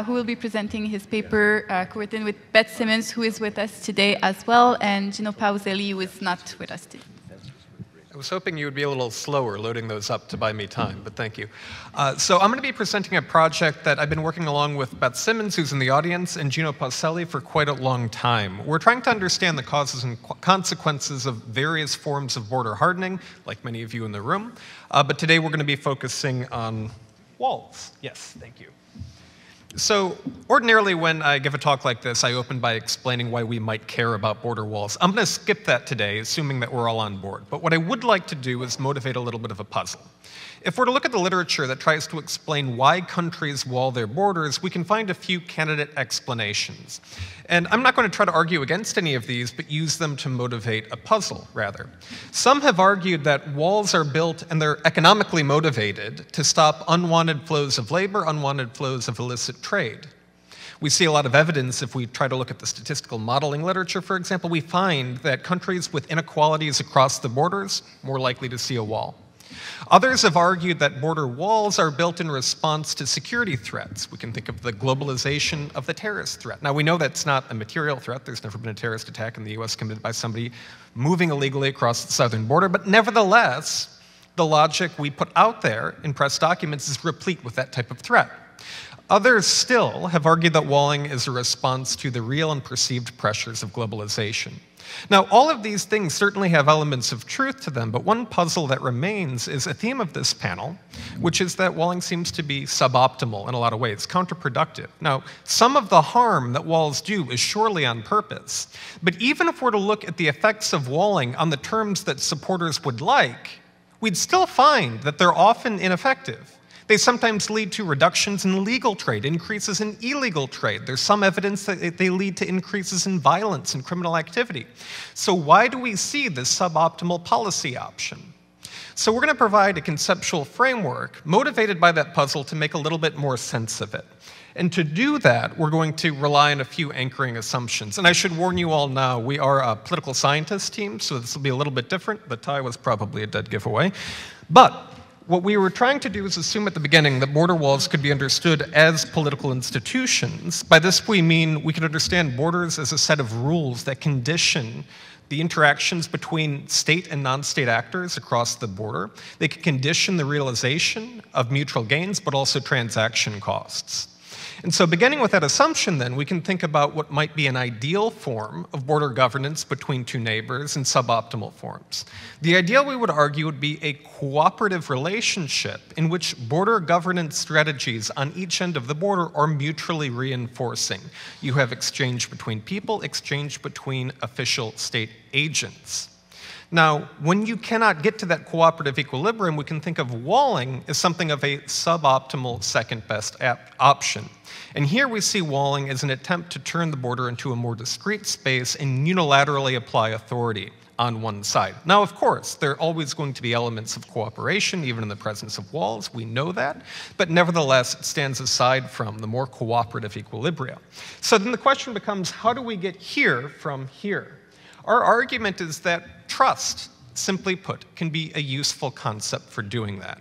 who will be presenting his paper co-written with Beth Simmons, who is with us today as well, and Gino Pauselli, who is not with us today. I was hoping you would be a little slower loading those up to buy me time, but thank you. So I'm going to be presenting a project that I've been working along with Beth Simmons, who's in the audience, and Gino Pauselli for quite a long time. We're trying to understand the causes and consequences of various forms of border hardening, like many of you in the room. But today we're going to be focusing on walls. Yes, thank you. So ordinarily when I give a talk like this, I open by explaining why we might care about border walls. I'm going to skip that today, assuming that we're all on board. But what I would like to do is motivate a little bit of a puzzle. If we're to look at the literature that tries to explain why countries wall their borders, we can find a few candidate explanations. And I'm not going to try to argue against any of these, but use them to motivate a puzzle, rather. Some have argued that walls are built and they're economically motivated to stop unwanted flows of labor, unwanted flows of illicit trade. We see a lot of evidence if we try to look at the statistical modeling literature, for example, we find that countries with inequalities across the borders are more likely to see a wall. Others have argued that border walls are built in response to security threats. We can think of the globalization of the terrorist threat. Now, we know that's not a material threat. There's never been a terrorist attack in the US committed by somebody moving illegally across the southern border. But nevertheless, the logic we put out there in press documents is replete with that type of threat. Others still have argued that walling is a response to the real and perceived pressures of globalization. Now, all of these things certainly have elements of truth to them, but one puzzle that remains is a theme of this panel, which is that walling seems to be suboptimal in a lot of ways, counterproductive. Now, some of the harm that walls do is surely on purpose, but even if we're to look at the effects of walling on the terms that supporters would like, we'd still find that they're often ineffective. They sometimes lead to reductions in legal trade, increases in illegal trade. There's some evidence that they lead to increases in violence and criminal activity. So why do we see this suboptimal policy option? So we're going to provide a conceptual framework motivated by that puzzle to make a little bit more sense of it. And to do that, we're going to rely on a few anchoring assumptions. And I should warn you all now, we are a political scientist team, so this will be a little bit different. The tie was probably a dead giveaway. But what we were trying to do is assume at the beginning that border walls could be understood as political institutions. By this we mean we can understand borders as a set of rules that condition the interactions between state and non-state actors across the border. They can condition the realization of mutual gains, but also transaction costs. And so beginning with that assumption, then, we can think about what might be an ideal form of border governance between two neighbors and suboptimal forms. The ideal, we would argue, would be a cooperative relationship in which border governance strategies on each end of the border are mutually reinforcing. You have exchange between people, exchange between official state agents. Now, when you cannot get to that cooperative equilibrium, we can think of walling as something of a suboptimal second best option. And here we see walling as an attempt to turn the border into a more discrete space and unilaterally apply authority on one side. Now, of course, there are always going to be elements of cooperation, even in the presence of walls, we know that, but nevertheless, it stands aside from the more cooperative equilibria. So then the question becomes, how do we get here from here? Our argument is that trust, simply put, can be a useful concept for doing that.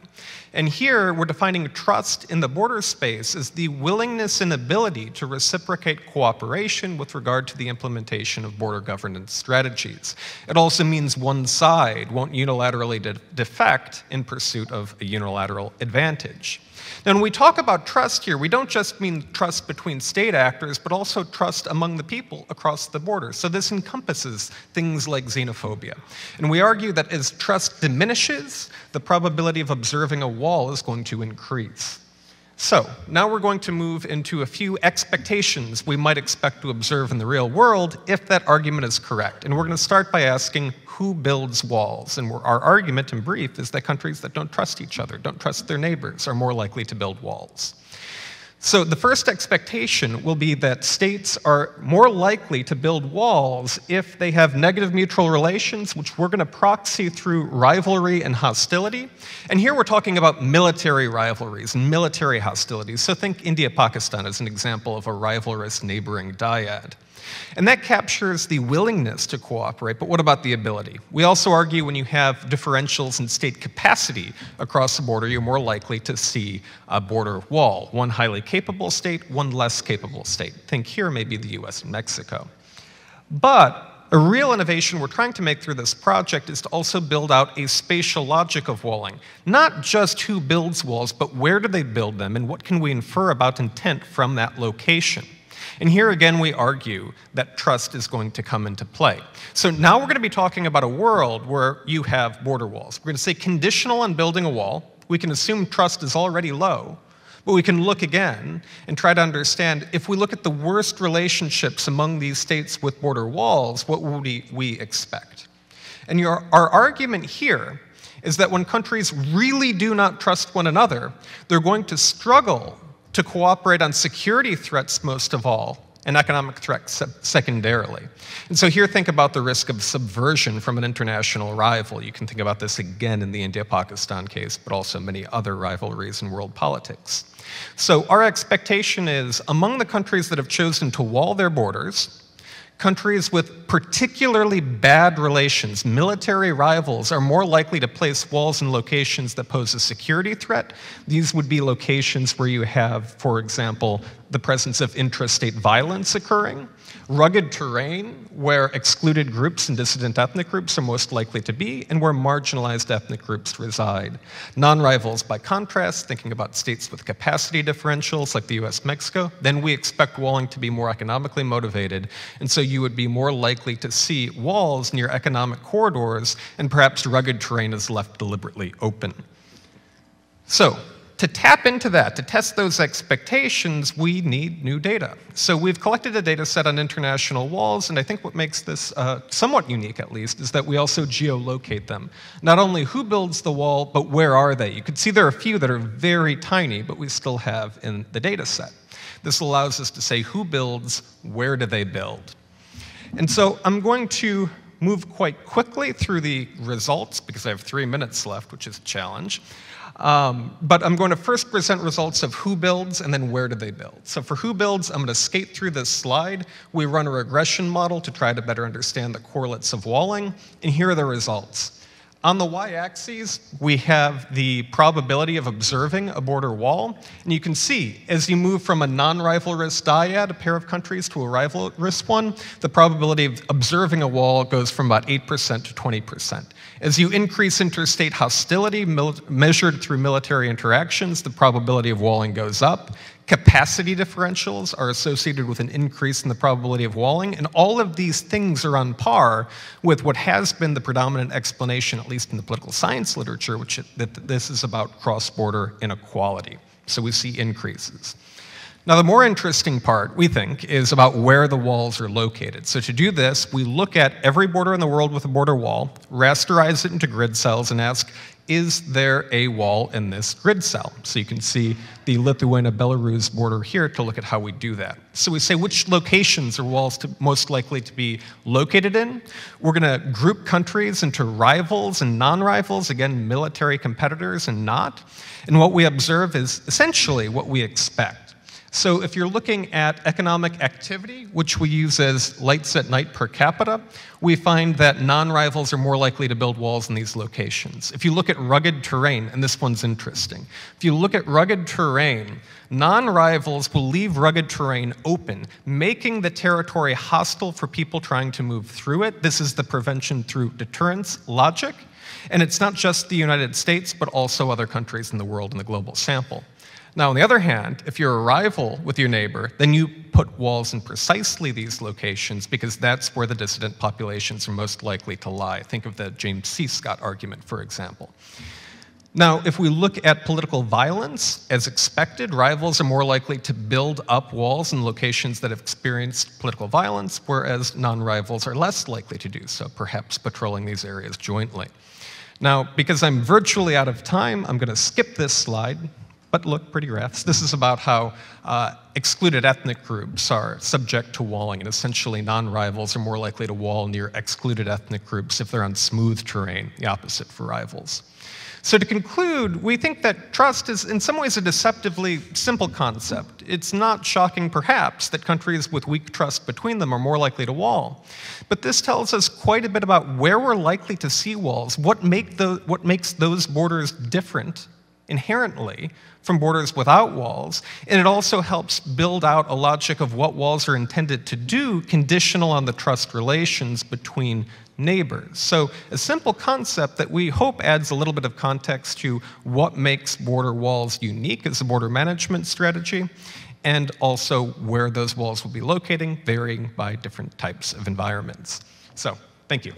And here, we're defining trust in the border space as the willingness and ability to reciprocate cooperation with regard to the implementation of border governance strategies. It also means one side won't unilaterally defect in pursuit of a unilateral advantage. Now, when we talk about trust here, we don't just mean trust between state actors, but also trust among the people across the border. So this encompasses things like xenophobia. And we argue that as trust diminishes, the probability of observing a wall is going to increase. So now we're going to move into a few expectations we might expect to observe in the real world if that argument is correct. And we're going to start by asking, who builds walls? And our argument in brief is that countries that don't trust each other, don't trust their neighbors, are more likely to build walls. So the first expectation will be that states are more likely to build walls if they have negative mutual relations, which we're going to proxy through rivalry and hostility. And here we're talking about military rivalries and military hostilities. So think India-Pakistan as an example of a rivalrous neighboring dyad. And that captures the willingness to cooperate, but what about the ability? We also argue when you have differentials in state capacity across the border, you're more likely to see a border wall. One highly capable state, one less capable state. Think here maybe the US and Mexico. But a real innovation we're trying to make through this project is to also build out a spatial logic of walling. Not just who builds walls, but where do they build them, and what can we infer about intent from that location? And here again, we argue that trust is going to come into play. So now we're going to be talking about a world where you have border walls. We're going to say conditional on building a wall. We can assume trust is already low, but we can look again and try to understand, if we look at the worst relationships among these states with border walls, what would we expect? And our argument here is that when countries really do not trust one another, they're going to struggle to cooperate on security threats most of all, and economic threats secondarily. And so here think about the risk of subversion from an international rival. You can think about this again in the India-Pakistan case, but also many other rivalries in world politics. So our expectation is, among the countries that have chosen to wall their borders, countries with particularly bad relations, military rivals, are more likely to place walls in locations that pose a security threat. These would be locations where you have, for example, the presence of intrastate violence occurring, rugged terrain where excluded groups and dissident ethnic groups are most likely to be, and where marginalized ethnic groups reside. Non-rivals, by contrast, thinking about states with capacity differentials like the US-Mexico, then we expect walling to be more economically motivated, and so you would be more likely to see walls near economic corridors, and perhaps rugged terrain is left deliberately open. So, to tap into that, to test those expectations, we need new data. So we've collected a data set on international walls, and I think what makes this somewhat unique, at least, is that we also geolocate them. Not only who builds the wall, but where are they? You can see there are a few that are very tiny, but we still have in the data set. This allows us to say who builds, where do they build? And so I'm going to move quite quickly through the results, because I have 3 minutes left, which is a challenge. But I'm going to first present results of who builds and then where do they build. So for who builds, I'm going to skate through this slide. We run a regression model to try to better understand the correlates of walling, and here are the results. On the y-axis, we have the probability of observing a border wall. And you can see, as you move from a non-rivalrous dyad, a pair of countries, to a rivalrous one, the probability of observing a wall goes from about 8% to 20%. As you increase interstate hostility measured through military interactions, the probability of walling goes up. Capacity differentials are associated with an increase in the probability of walling, and all of these things are on par with what has been the predominant explanation, at least in the political science literature, that this is about cross-border inequality. So we see increases. Now, the more interesting part, we think, is about where the walls are located. So to do this, we look at every border in the world with a border wall, rasterize it into grid cells, and ask, is there a wall in this grid cell? So you can see the Lithuania-Belarus border here to look at how we do that. So we say which locations are walls most likely to be located in. We're going to group countries into rivals and non-rivals, again, military competitors and not. And what we observe is essentially what we expect. So if you're looking at economic activity, which we use as lights at night per capita, we find that non-rivals are more likely to build walls in these locations. If you look at rugged terrain, and this one's interesting, if you look at rugged terrain, non-rivals will leave rugged terrain open, making the territory hostile for people trying to move through it. This is the prevention through deterrence logic. And it's not just the United States, but also other countries in the world in the global sample. Now, on the other hand, if you're a rival with your neighbor, then you put walls in precisely these locations because that's where the dissident populations are most likely to lie. Think of the James C. Scott argument, for example. Now, if we look at political violence, as expected, rivals are more likely to build up walls in locations that have experienced political violence, whereas non-rivals are less likely to do so, perhaps patrolling these areas jointly. Now, because I'm virtually out of time, I'm going to skip this slide. But look, pretty graphs. This is about how excluded ethnic groups are subject to walling, and essentially non-rivals are more likely to wall near excluded ethnic groups if they're on smooth terrain, the opposite for rivals. So to conclude, we think that trust is in some ways a deceptively simple concept. It's not shocking, perhaps, that countries with weak trust between them are more likely to wall. But this tells us quite a bit about where we're likely to see walls, what makes those borders different inherently from borders without walls, and it also helps build out a logic of what walls are intended to do, conditional on the trust relations between neighbors. So a simple concept that we hope adds a little bit of context to what makes border walls unique as a border management strategy, and also where those walls will be locating, varying by different types of environments. So, thank you.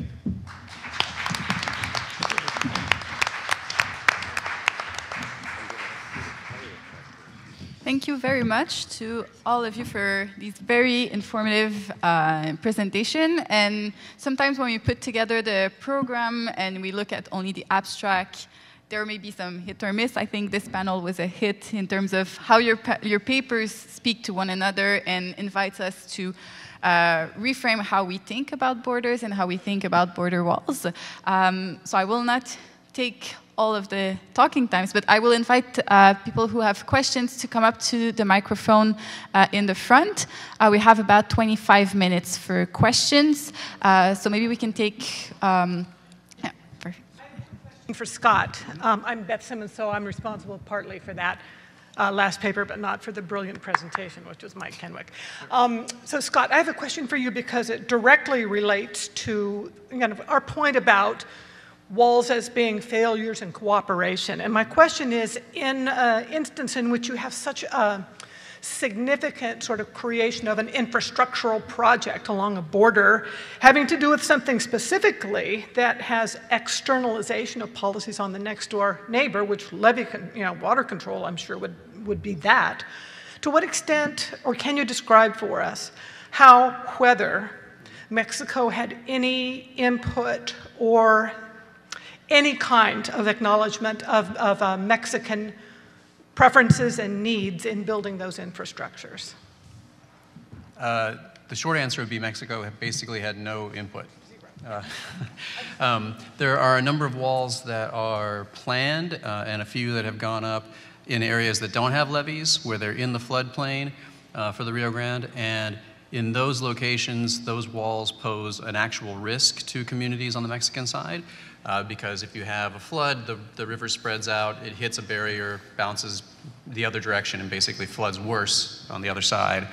Thank you very much to all of you for this very informative presentation. And sometimes when we put together the program and we look at only the abstract, there may be some hit or miss. I think this panel was a hit in terms of how your papers speak to one another and invites us to reframe how we think about borders and how we think about border walls. So I will not take all of the talking times, but I will invite people who have questions to come up to the microphone in the front. We have about 25 minutes for questions, so maybe we can take... yeah, perfect. I have a question for Scott. I'm Beth Simmons, so I'm responsible partly for that last paper, but not for the brilliant presentation, which was Mike Kenwick. So Scott, I have a question for you because it directly relates to kind of our point about walls as being failures in cooperation. And my question is, in an instance in which you have such a significant sort of creation of an infrastructural project along a border having to do with something specifically that has externalization of policies on the next door neighbor, which water control, I'm sure, would be that. To what extent, or can you describe for us whether Mexico had any input or any kind of acknowledgement of Mexican preferences and needs in building those infrastructures? The short answer would be Mexico basically had no input. There are a number of walls that are planned and a few that have gone up in areas that don't have levees, where they're in the floodplain for the Rio Grande. And in those locations, those walls pose an actual risk to communities on the Mexican side. Because if you have a flood, the river spreads out, it hits a barrier, bounces the other direction, and basically floods worse on the other side.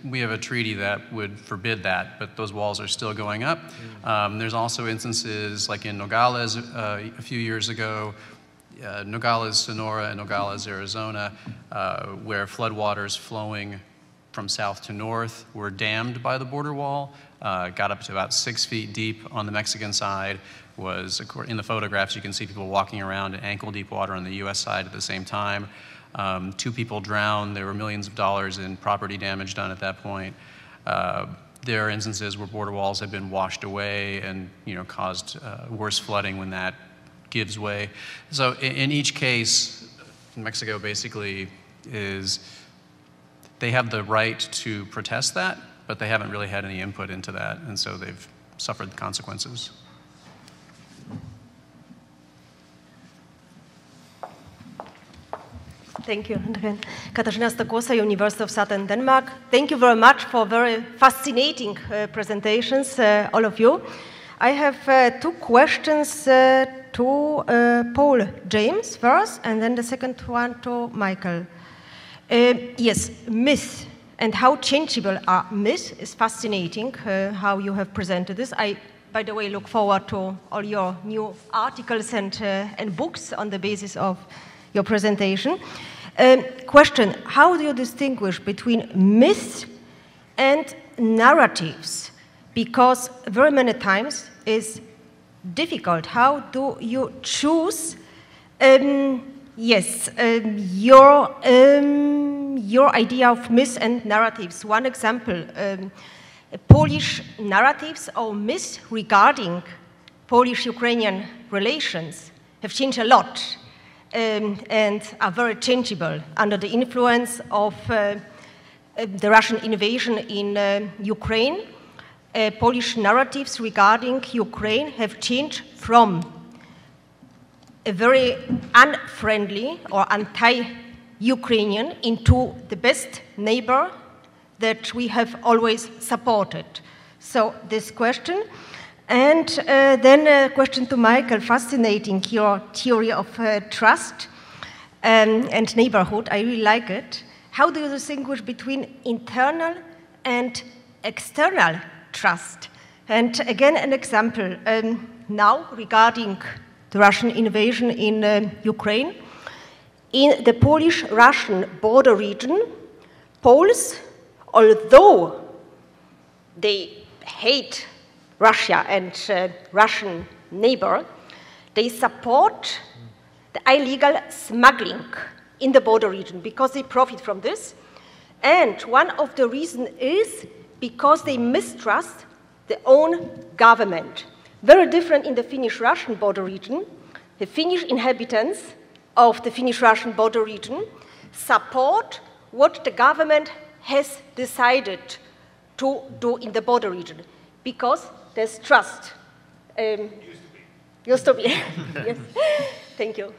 We have a treaty that would forbid that, but those walls are still going up. There's also instances like in Nogales a few years ago, Nogales, Sonora, and Nogales, Arizona, where floodwaters flowing from south to north were dammed by the border wall. Got up to about 6 feet deep on the Mexican side. In the photographs, you can see people walking around in ankle-deep water on the U.S. side at the same time. 2 people drowned. There were millions of dollars in property damage done at that point. There are instances where border walls have been washed away and caused worse flooding when that gives way. So in each case, Mexico basically they have the right to protest that, but they haven't really had any input into that, and so they've suffered the consequences. Thank you, Andréanne. Katarzyna Stokosa, University of Southern Denmark. Thank you very much for very fascinating presentations, all of you. I have 2 questions to Paul James first, and then the second one to Michael. Yes, myth and how changeable are myths is fascinating, how you have presented this. I, by the way, look forward to all your new articles and books on the basis of your presentation. Question, how do you distinguish between myths and narratives? Because very many times it's difficult. How do you choose your idea of myths and narratives? One example, Polish narratives or myths regarding Polish-Ukrainian relations have changed a lot and are very changeable under the influence of the Russian invasion in Ukraine. Polish narratives regarding Ukraine have changed from a very unfriendly or anti-Ukrainian into the best neighbor that we have always supported. So this question. And then a question to Michael, fascinating, your theory of trust and neighborhood. I really like it. How do you distinguish between internal and external trust? And again, an example now regarding the Russian invasion in Ukraine. In the Polish-Russian border region, Poles, although they hate Russia and Russian neighbor, they support the illegal smuggling in the border region because they profit from this. And one of the reasons is because they mistrust their own government. Very different in the Finnish-Russian border region. The Finnish inhabitants of the Finnish-Russian border region support what the government has decided to do in the border region because there's trust. Used to be. Yes. Thank you.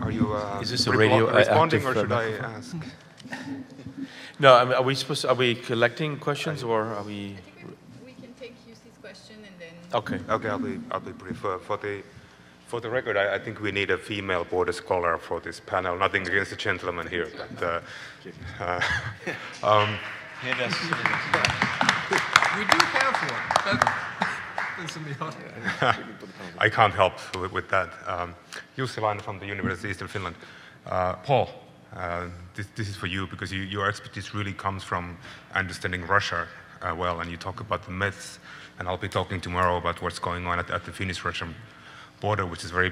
Are you is this a radio responding, or should I ask? No, I mean, are we collecting questions, or are we? I think we can take Yusi's question and then. Okay. Okay, I'll be brief. For the record, I think we need a female border scholar for this panel. Nothing against the gentleman here, but We do have one. I can't help with that. Jussi Laine from the University in Finland. Paul, this is for you because your expertise really comes from understanding Russia well, and you talk about the myths, and I'll be talking tomorrow about what's going on at the Finnish-Russian border, which is very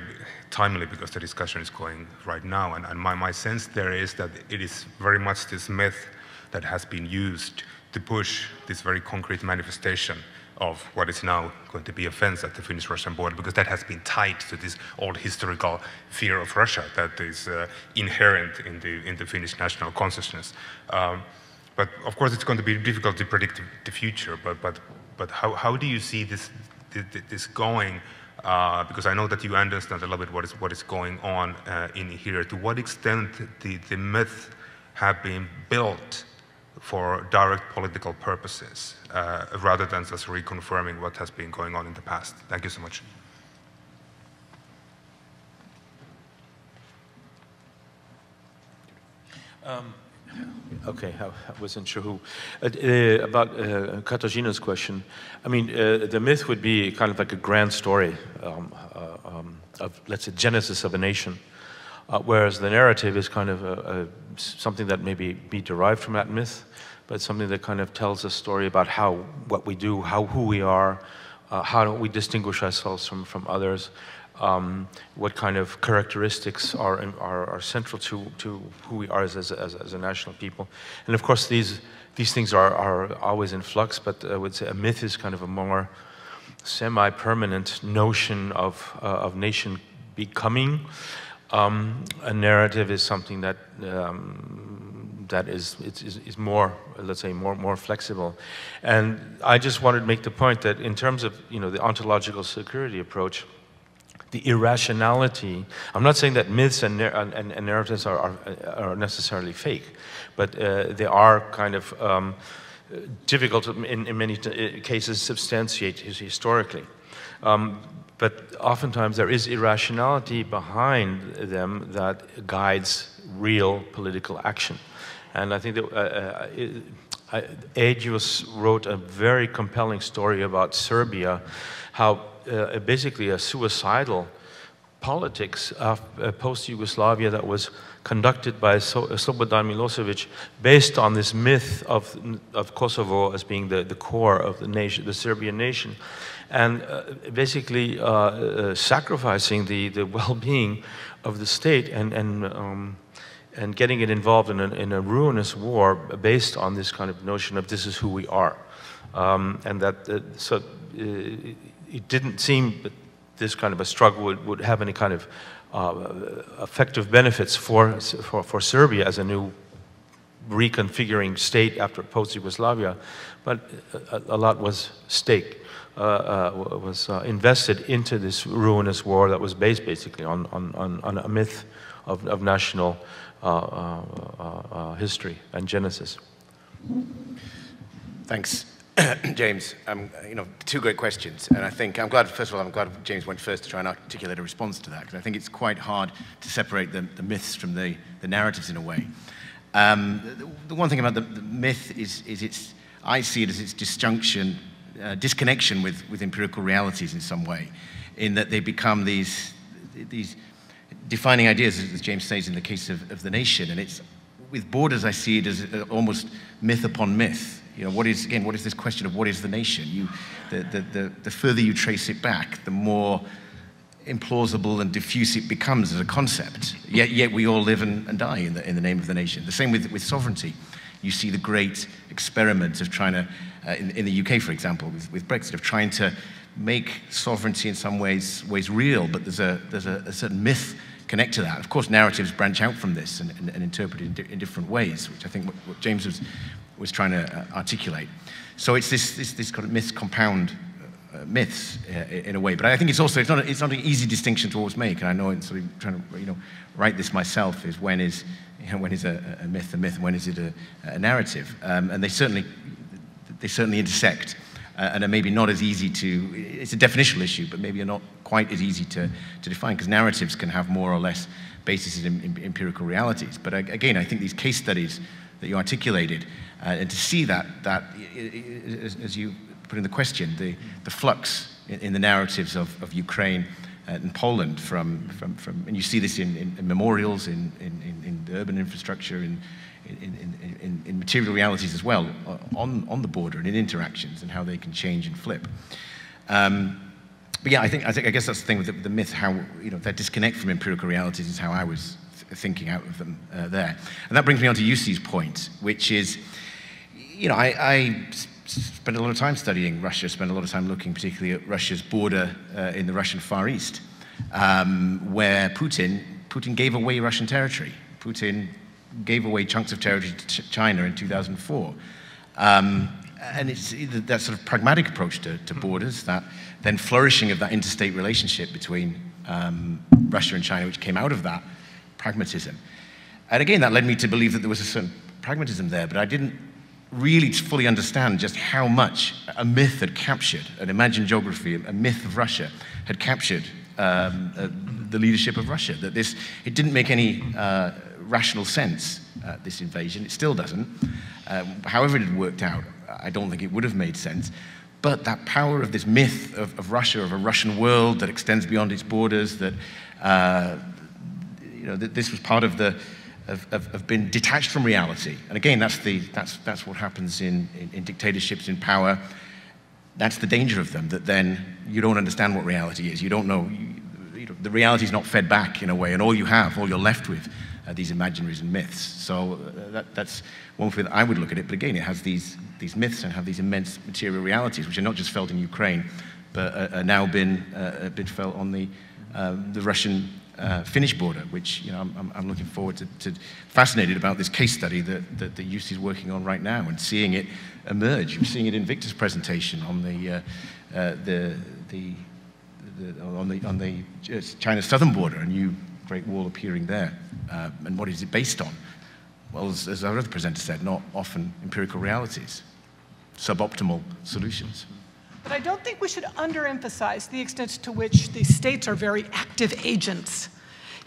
timely because the discussion is going right now. And my sense there is that it is very much this myth that has been used to push this very concrete manifestation of what is now going to be a fence at the Finnish-Russian border, because that has been tied to this old historical fear of Russia that is inherent in the Finnish national consciousness. But of course, it's going to be difficult to predict the future. But how do you see this going? Because I know that you understand a little bit what is going on in here. To what extent the myths have been built for direct political purposes, rather than just reconfirming what has been going on in the past? Thank you so much. Okay, I wasn't sure who. About Katarzyna's question, I mean, the myth would be kind of like a grand story of, let's say, genesis of a nation, whereas the narrative is kind of something that maybe be derived from that myth, but something that kind of tells a story about what we do, who we are, how we distinguish ourselves from others, what kind of characteristics are central to who we are as a national people. And of course, these things are always in flux, but I would say a myth is kind of a more semi-permanent notion of nation becoming. A narrative is something that is more, let's say, more flexible. And I just wanted to make the point that in terms of the ontological security approach, the irrationality. I'm not saying that myths and narratives are necessarily fake, but they are kind of difficult in many cases substantiate historically. But oftentimes there is irrationality behind them that guides real political action. And I think that Agius wrote a very compelling story about Serbia, how basically a suicidal politics of post-Yugoslavia that was conducted by Slobodan Milosevic, based on this myth of Kosovo as being the core of the nation, the Serbian nation, and basically sacrificing the well-being of the state and getting it involved in a ruinous war based on this kind of notion of this is who we are, and that it didn't seem that this kind of a struggle would have any kind of effective benefits for Serbia as a new reconfiguring state after post-Yugoslavia, but a lot was invested into this ruinous war that was based basically on a myth of national history and genesis. Thanks. James, two great questions, and I think I'm glad. First of all, I'm glad James went first to try and articulate a response to that, because I think it's quite hard to separate the myths from the narratives in a way. The one thing about the myth is I see it as its disconnection with empirical realities in some way, in that they become these defining ideas, as James says in the case of the nation, and it's with borders I see it as almost myth upon myth. What is this question of what is the nation? The further you trace it back, the more implausible and diffuse it becomes as a concept. Yet we all live and die in the name of the nation. The same with sovereignty. You see the great experiment of trying to, in the UK, for example, with Brexit, of trying to make sovereignty in some ways real, but there's a certain myth connect to that. Of course, narratives branch out from this and interpret it in different ways, which I think what James was trying to articulate. So it's this kind of myths compound myths in a way. But I think it's not an easy distinction to always make. And I know in sort of trying to write this myself is when is a myth a myth, when is it a narrative? And they certainly intersect. And are maybe not as easy to, it's a definitional issue, but maybe are not quite as easy to define, because narratives can have more or less basis in empirical realities. But again, I think these case studies that you articulated, and to see that as you put in the question, the flux in the narratives of Ukraine and Poland from and you see this in memorials, in the urban infrastructure, in material realities as well, on the border and in interactions and how they can change and flip. But yeah, I guess that's the thing with the myth, how, you know, that disconnect from empirical realities is how I was thinking out of them there. And that brings me on to Yussi's point, which is, you know, I spent a lot of time studying Russia, spent a lot of time looking particularly at Russia's border in the Russian Far East, where Putin gave away Russian territory. Putin gave away chunks of territory to China in 2004. And it's that sort of pragmatic approach to borders, that then flourishing of that interstate relationship between Russia and China, which came out of that pragmatism. And again, that led me to believe that there was a certain pragmatism there, but I didn't really fully understand just how much a myth had captured, an imagined geography, a myth of Russia had captured the leadership of Russia, that it didn't make any rational sense, this invasion. It still doesn't. However it had worked out, I don't think it would have made sense. But that power of this myth of Russia, of a Russian world that extends beyond its borders, that you know, that this was part of being detached from reality. And again, that's what happens in dictatorships in power. That's the danger of them, that then you don't understand what reality is. You don't know, the reality is not fed back in a way, and all you're left with are these imaginaries and myths. So that's one way that I would look at it. But again, it has these myths and have these immense material realities, which are not just felt in Ukraine, but are now been felt on the Russian Finnish border, which, you know, I'm looking forward to fascinated about this case study that Yussi is working on right now and seeing it emerge. You're seeing it in Victor's presentation on the China southern border, a new Great Wall appearing there. And what is it based on? Well, as our other presenter said, not often empirical realities, suboptimal solutions. But I don't think we should underemphasize the extent to which the states are very active agents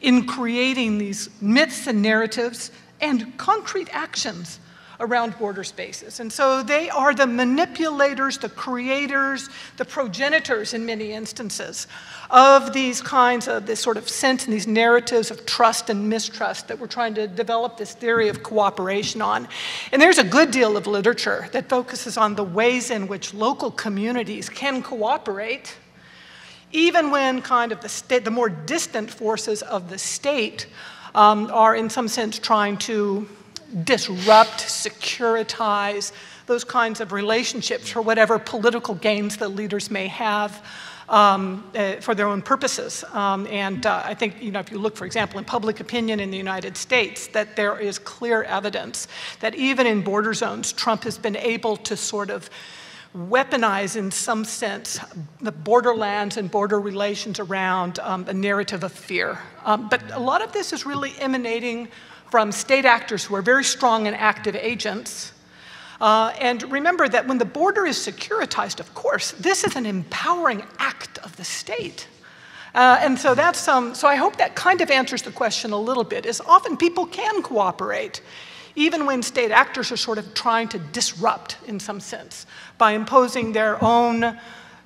in creating these myths and narratives and concrete actions around border spaces. And so they are the manipulators, the creators, the progenitors in many instances of these kinds of this sort of sense and these narratives of trust and mistrust that we're trying to develop this theory of cooperation on. And there's a good deal of literature that focuses on the ways in which local communities can cooperate, even when kind of the more distant forces of the state are in some sense trying to disrupt, securitize those kinds of relationships for whatever political gains the leaders may have for their own purposes. I think, you know, if you look, for example, in public opinion in the United States, that there is clear evidence that even in border zones, Trump has been able to sort of weaponize, in some sense, the borderlands and border relations around a narrative of fear. But a lot of this is really emanating from state actors who are very strong and active agents. And remember that when the border is securitized, of course, this is an empowering act of the state. And so that's so I hope that kind of answers the question a little bit, is often people can cooperate, even when state actors are sort of trying to disrupt, in some sense, by imposing their own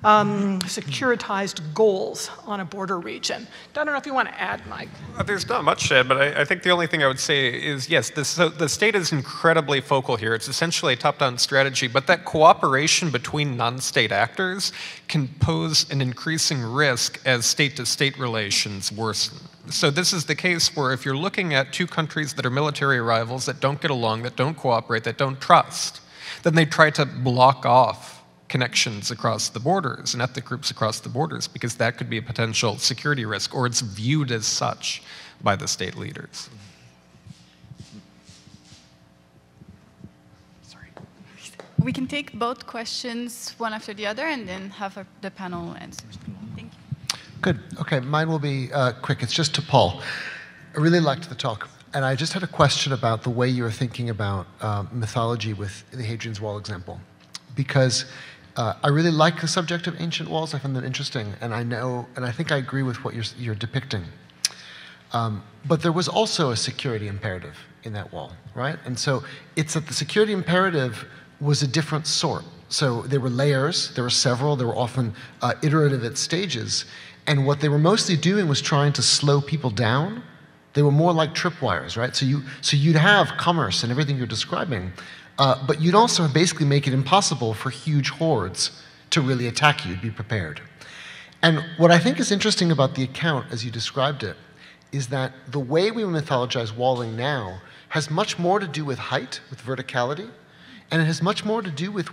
securitized goals on a border region. I don't know if you want to add, Mike. There's not much to add, but I think the only thing I would say is, yes, the state is incredibly focal here. It's essentially a top-down strategy, but that cooperation between non-state actors can pose an increasing risk as state-to-state relations worsen. So this is the case where if you're looking at two countries that are military rivals, that don't get along, that don't cooperate, that don't trust, then they try to block off connections across the borders and ethnic groups across the borders, because that could be a potential security risk, or it's viewed as such by the state leaders. Sorry. We can take both questions one after the other and then have the panel answer. Thank you. Good. Okay, mine will be quick. It's just to Paul. I really liked the talk. And I just had a question about the way you were thinking about mythology with the Hadrian's Wall example. Because I really like the subject of ancient walls. I find them interesting, and I think I agree with what you're depicting. But there was also a security imperative in that wall, right? And so it's that the security imperative was a different sort. So there were layers, there were several, they were often iterative at stages, and what they were mostly doing was trying to slow people down. They were more like tripwires, right? So you'd have commerce and everything you're describing, but you'd also basically make it impossible for huge hordes to really attack you, be prepared. And what I think is interesting about the account as you described it is that the way we mythologize walling now has much more to do with height, with verticality, and it has much more to do with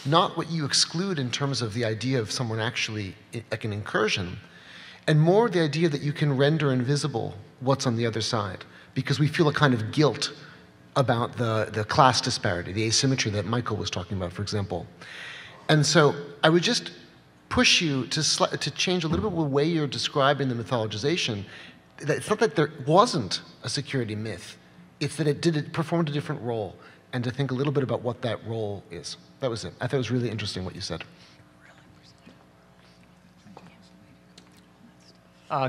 not what you exclude in terms of the idea of someone actually, like an incursion, and more the idea that you can render invisible what's on the other side, because we feel a kind of guilt about the class disparity, the asymmetry that Michael was talking about, for example. And so I would just push you to change a little bit the way you're describing the mythologization. It's not that there wasn't a security myth, it's that it performed a different role, and to think a little bit about what that role is. That was it. I thought it was really interesting what you said.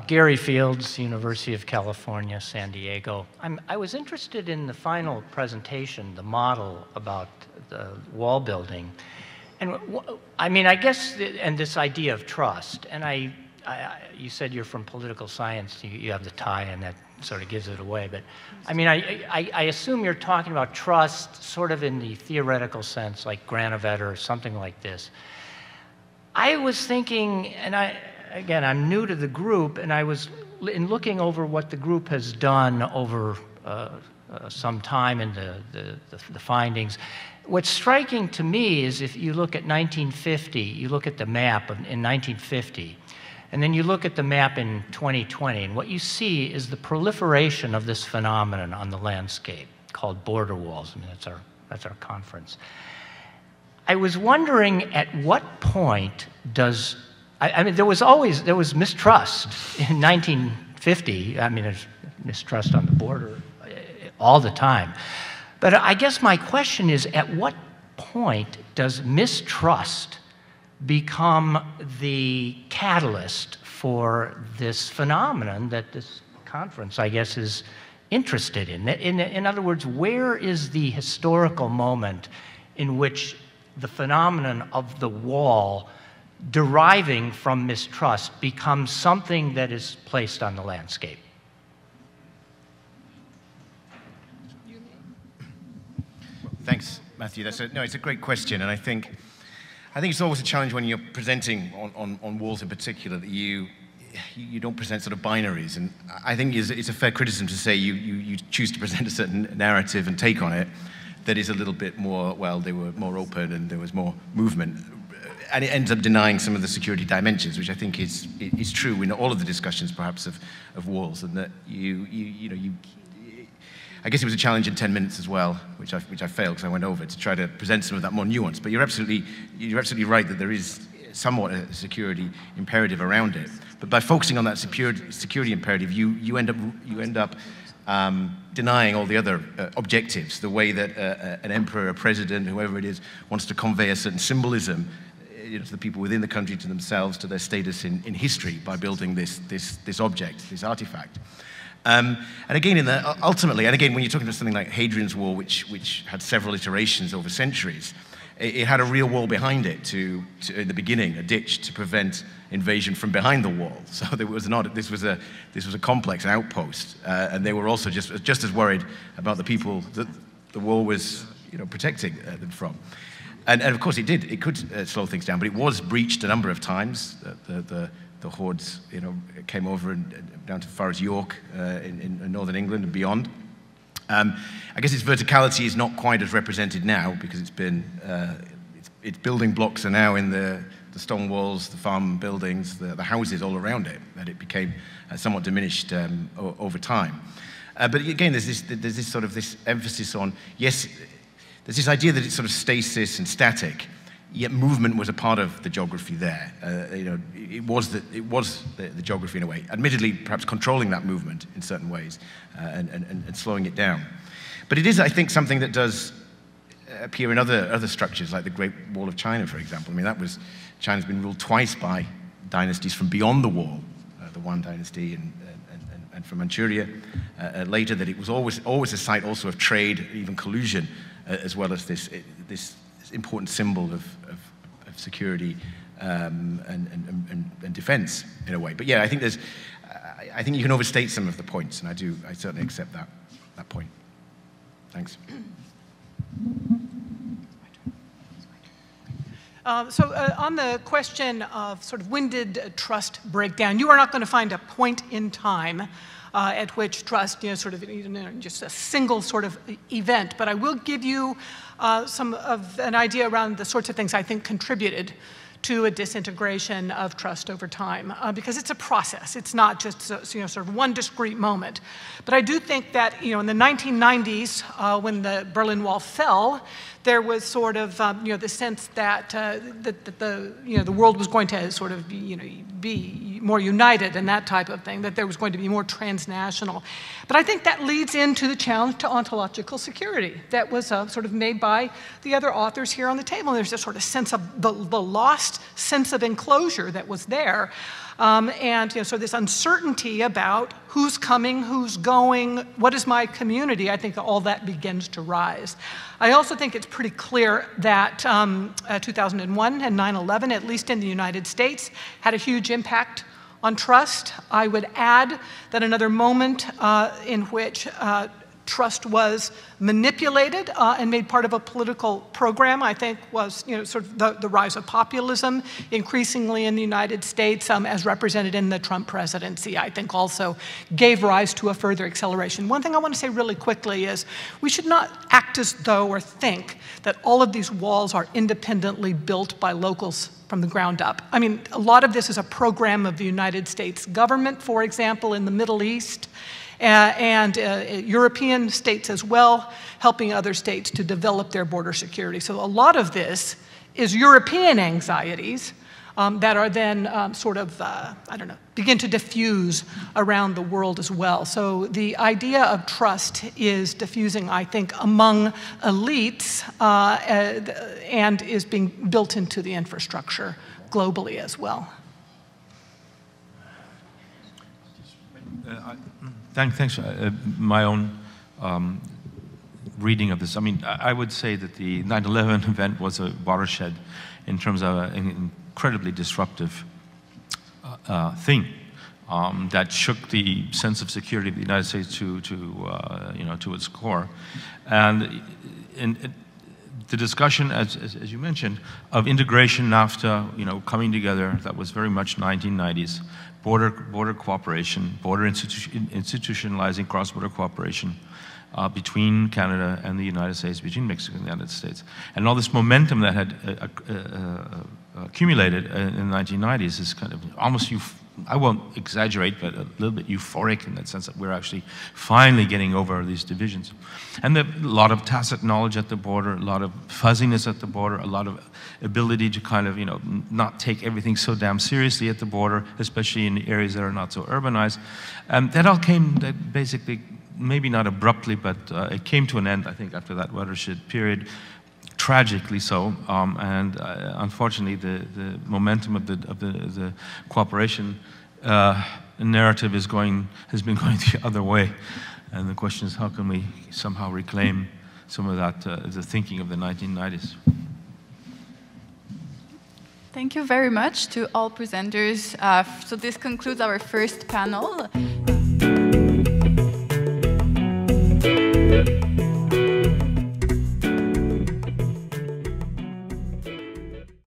Gary Fields, University of California, San Diego. I was interested in the final presentation, the model about the wall building. And I mean, I guess, and this idea of trust. And you said you're from political science, you have the tie, and that sort of gives it away. But I mean, I assume you're talking about trust sort of in the theoretical sense, like Granovetter or something like this. I was thinking, and again, I'm new to the group, and I was in looking over what the group has done over some time in the findings. What's striking to me is if you look at 1950, you look at the map in 1950, and then you look at the map in 2020, and what you see is the proliferation of this phenomenon on the landscape called border walls. I mean, that's our conference. I was wondering at what point does I mean, there was mistrust in 1950. I mean, there's mistrust on the border all the time. But I guess my question is, at what point does mistrust become the catalyst for this phenomenon that this conference, I guess, is interested in? In other words, where is the historical moment in which the phenomenon of the wall deriving from mistrust becomes something that is placed on the landscape? Thanks, Matthew. It's a great question, and I think it's always a challenge when you're presenting on walls in particular that you don't present sort of binaries, and I think it's a fair criticism to say you choose to present a certain narrative and take on it that is a little bit more, well, they were more open and there was more movement. And it ends up denying some of the security dimensions, which I think is true in all of the discussions, perhaps, of walls, and that I guess it was a challenge in 10 minutes as well, which I failed because I went over to try to present some of that more nuance. But you're absolutely right that there is somewhat a security imperative around it. But by focusing on that security imperative, you end up denying all the other objectives. The way that an emperor, a president, whoever it is, wants to convey a certain symbolism to the people within the country, to themselves, to their status in history by building this object, this artifact. And again, ultimately, and again, when you're talking about something like Hadrian's Wall, which had several iterations over centuries, it had a real wall behind it to in the beginning, a ditch to prevent invasion from behind the wall. So this was a complex, an outpost, and they were also just as worried about the people that the wall was protecting them from. And of course, it could slow things down, but it was breached a number of times. The hordes, came over and down to as far as York in northern England and beyond. I guess its verticality is not quite as represented now because its building blocks are now in the stone walls, the farm buildings, the houses all around it, that it became somewhat diminished over time. But again, there's this sort of this emphasis on, yes, there's this idea that it's sort of stasis and static, yet movement was a part of the geography there. It was the geography in a way. Admittedly, perhaps controlling that movement in certain ways and slowing it down. But it is, I think, something that does appear in other structures, like the Great Wall of China, for example. I mean, China's been ruled twice by dynasties from beyond the wall, the Yuan dynasty and from Manchuria later, that it was always a site also of trade, even collusion, as well as this important symbol of security and defense in a way. But yeah, I think I think you can overstate some of the points, and I certainly accept that point. Thanks. On the question of sort of when did trust break down, you are not going to find a point in time at which trust, sort of just a single sort of event. But I will give you some of an idea around the sorts of things I think contributed to a disintegration of trust over time, because it's a process. It's not just sort of one discrete moment. But I do think that in the 1990s, when the Berlin Wall fell, there was sort of the sense that the world was going to sort of be more united and that type of thing, that there was going to be more transnational. But I think that leads into the challenge to ontological security that was sort of made by the other authors here on the table. There's a sort of sense of the lost sense of enclosure that was there. So this uncertainty about who's coming, who's going, what is my community, I think all that begins to rise. I also think it's pretty clear that 2001 and 9/11, at least in the United States, had a huge impact on trust. I would add that another moment in which trust was manipulated and made part of a political program, I think, was sort of the rise of populism increasingly in the United States, as represented in the Trump presidency, I think also gave rise to a further acceleration. One thing I want to say really quickly is we should not act as though or think that all of these walls are independently built by locals from the ground up. I mean, a lot of this is a program of the United States government, for example, in the Middle East, and European states as well, helping other states to develop their border security. So a lot of this is European anxieties that are then begin to diffuse around the world as well. So the idea of trust is diffusing, I think, among elites and is being built into the infrastructure globally as well. Thanks. My own reading of this. I mean, I would say that the 9/11 event was a watershed in terms of an incredibly disruptive thing that shook the sense of security of the United States to its core, and the discussion, as you mentioned, of integration, NAFTA, coming together, that was very much 1990s. Border cooperation, border institutionalizing cross-border cooperation between Canada and the United States, between Mexico and the United States. And all this momentum that had accumulated in the 1990s is kind of almost, I won't exaggerate, but a little bit euphoric in that sense that we're actually finally getting over these divisions. And a lot of tacit knowledge at the border, a lot of fuzziness at the border, a lot of ability to kind of, not take everything so damn seriously at the border, especially in areas that are not so urbanized. That all came basically, maybe not abruptly, but it came to an end, I think, after that watershed period. Tragically so, and unfortunately, the momentum of the cooperation narrative has been going the other way, and the question is, how can we somehow reclaim some of that the thinking of the 1990s? Thank you very much to all presenters. So this concludes our first panel.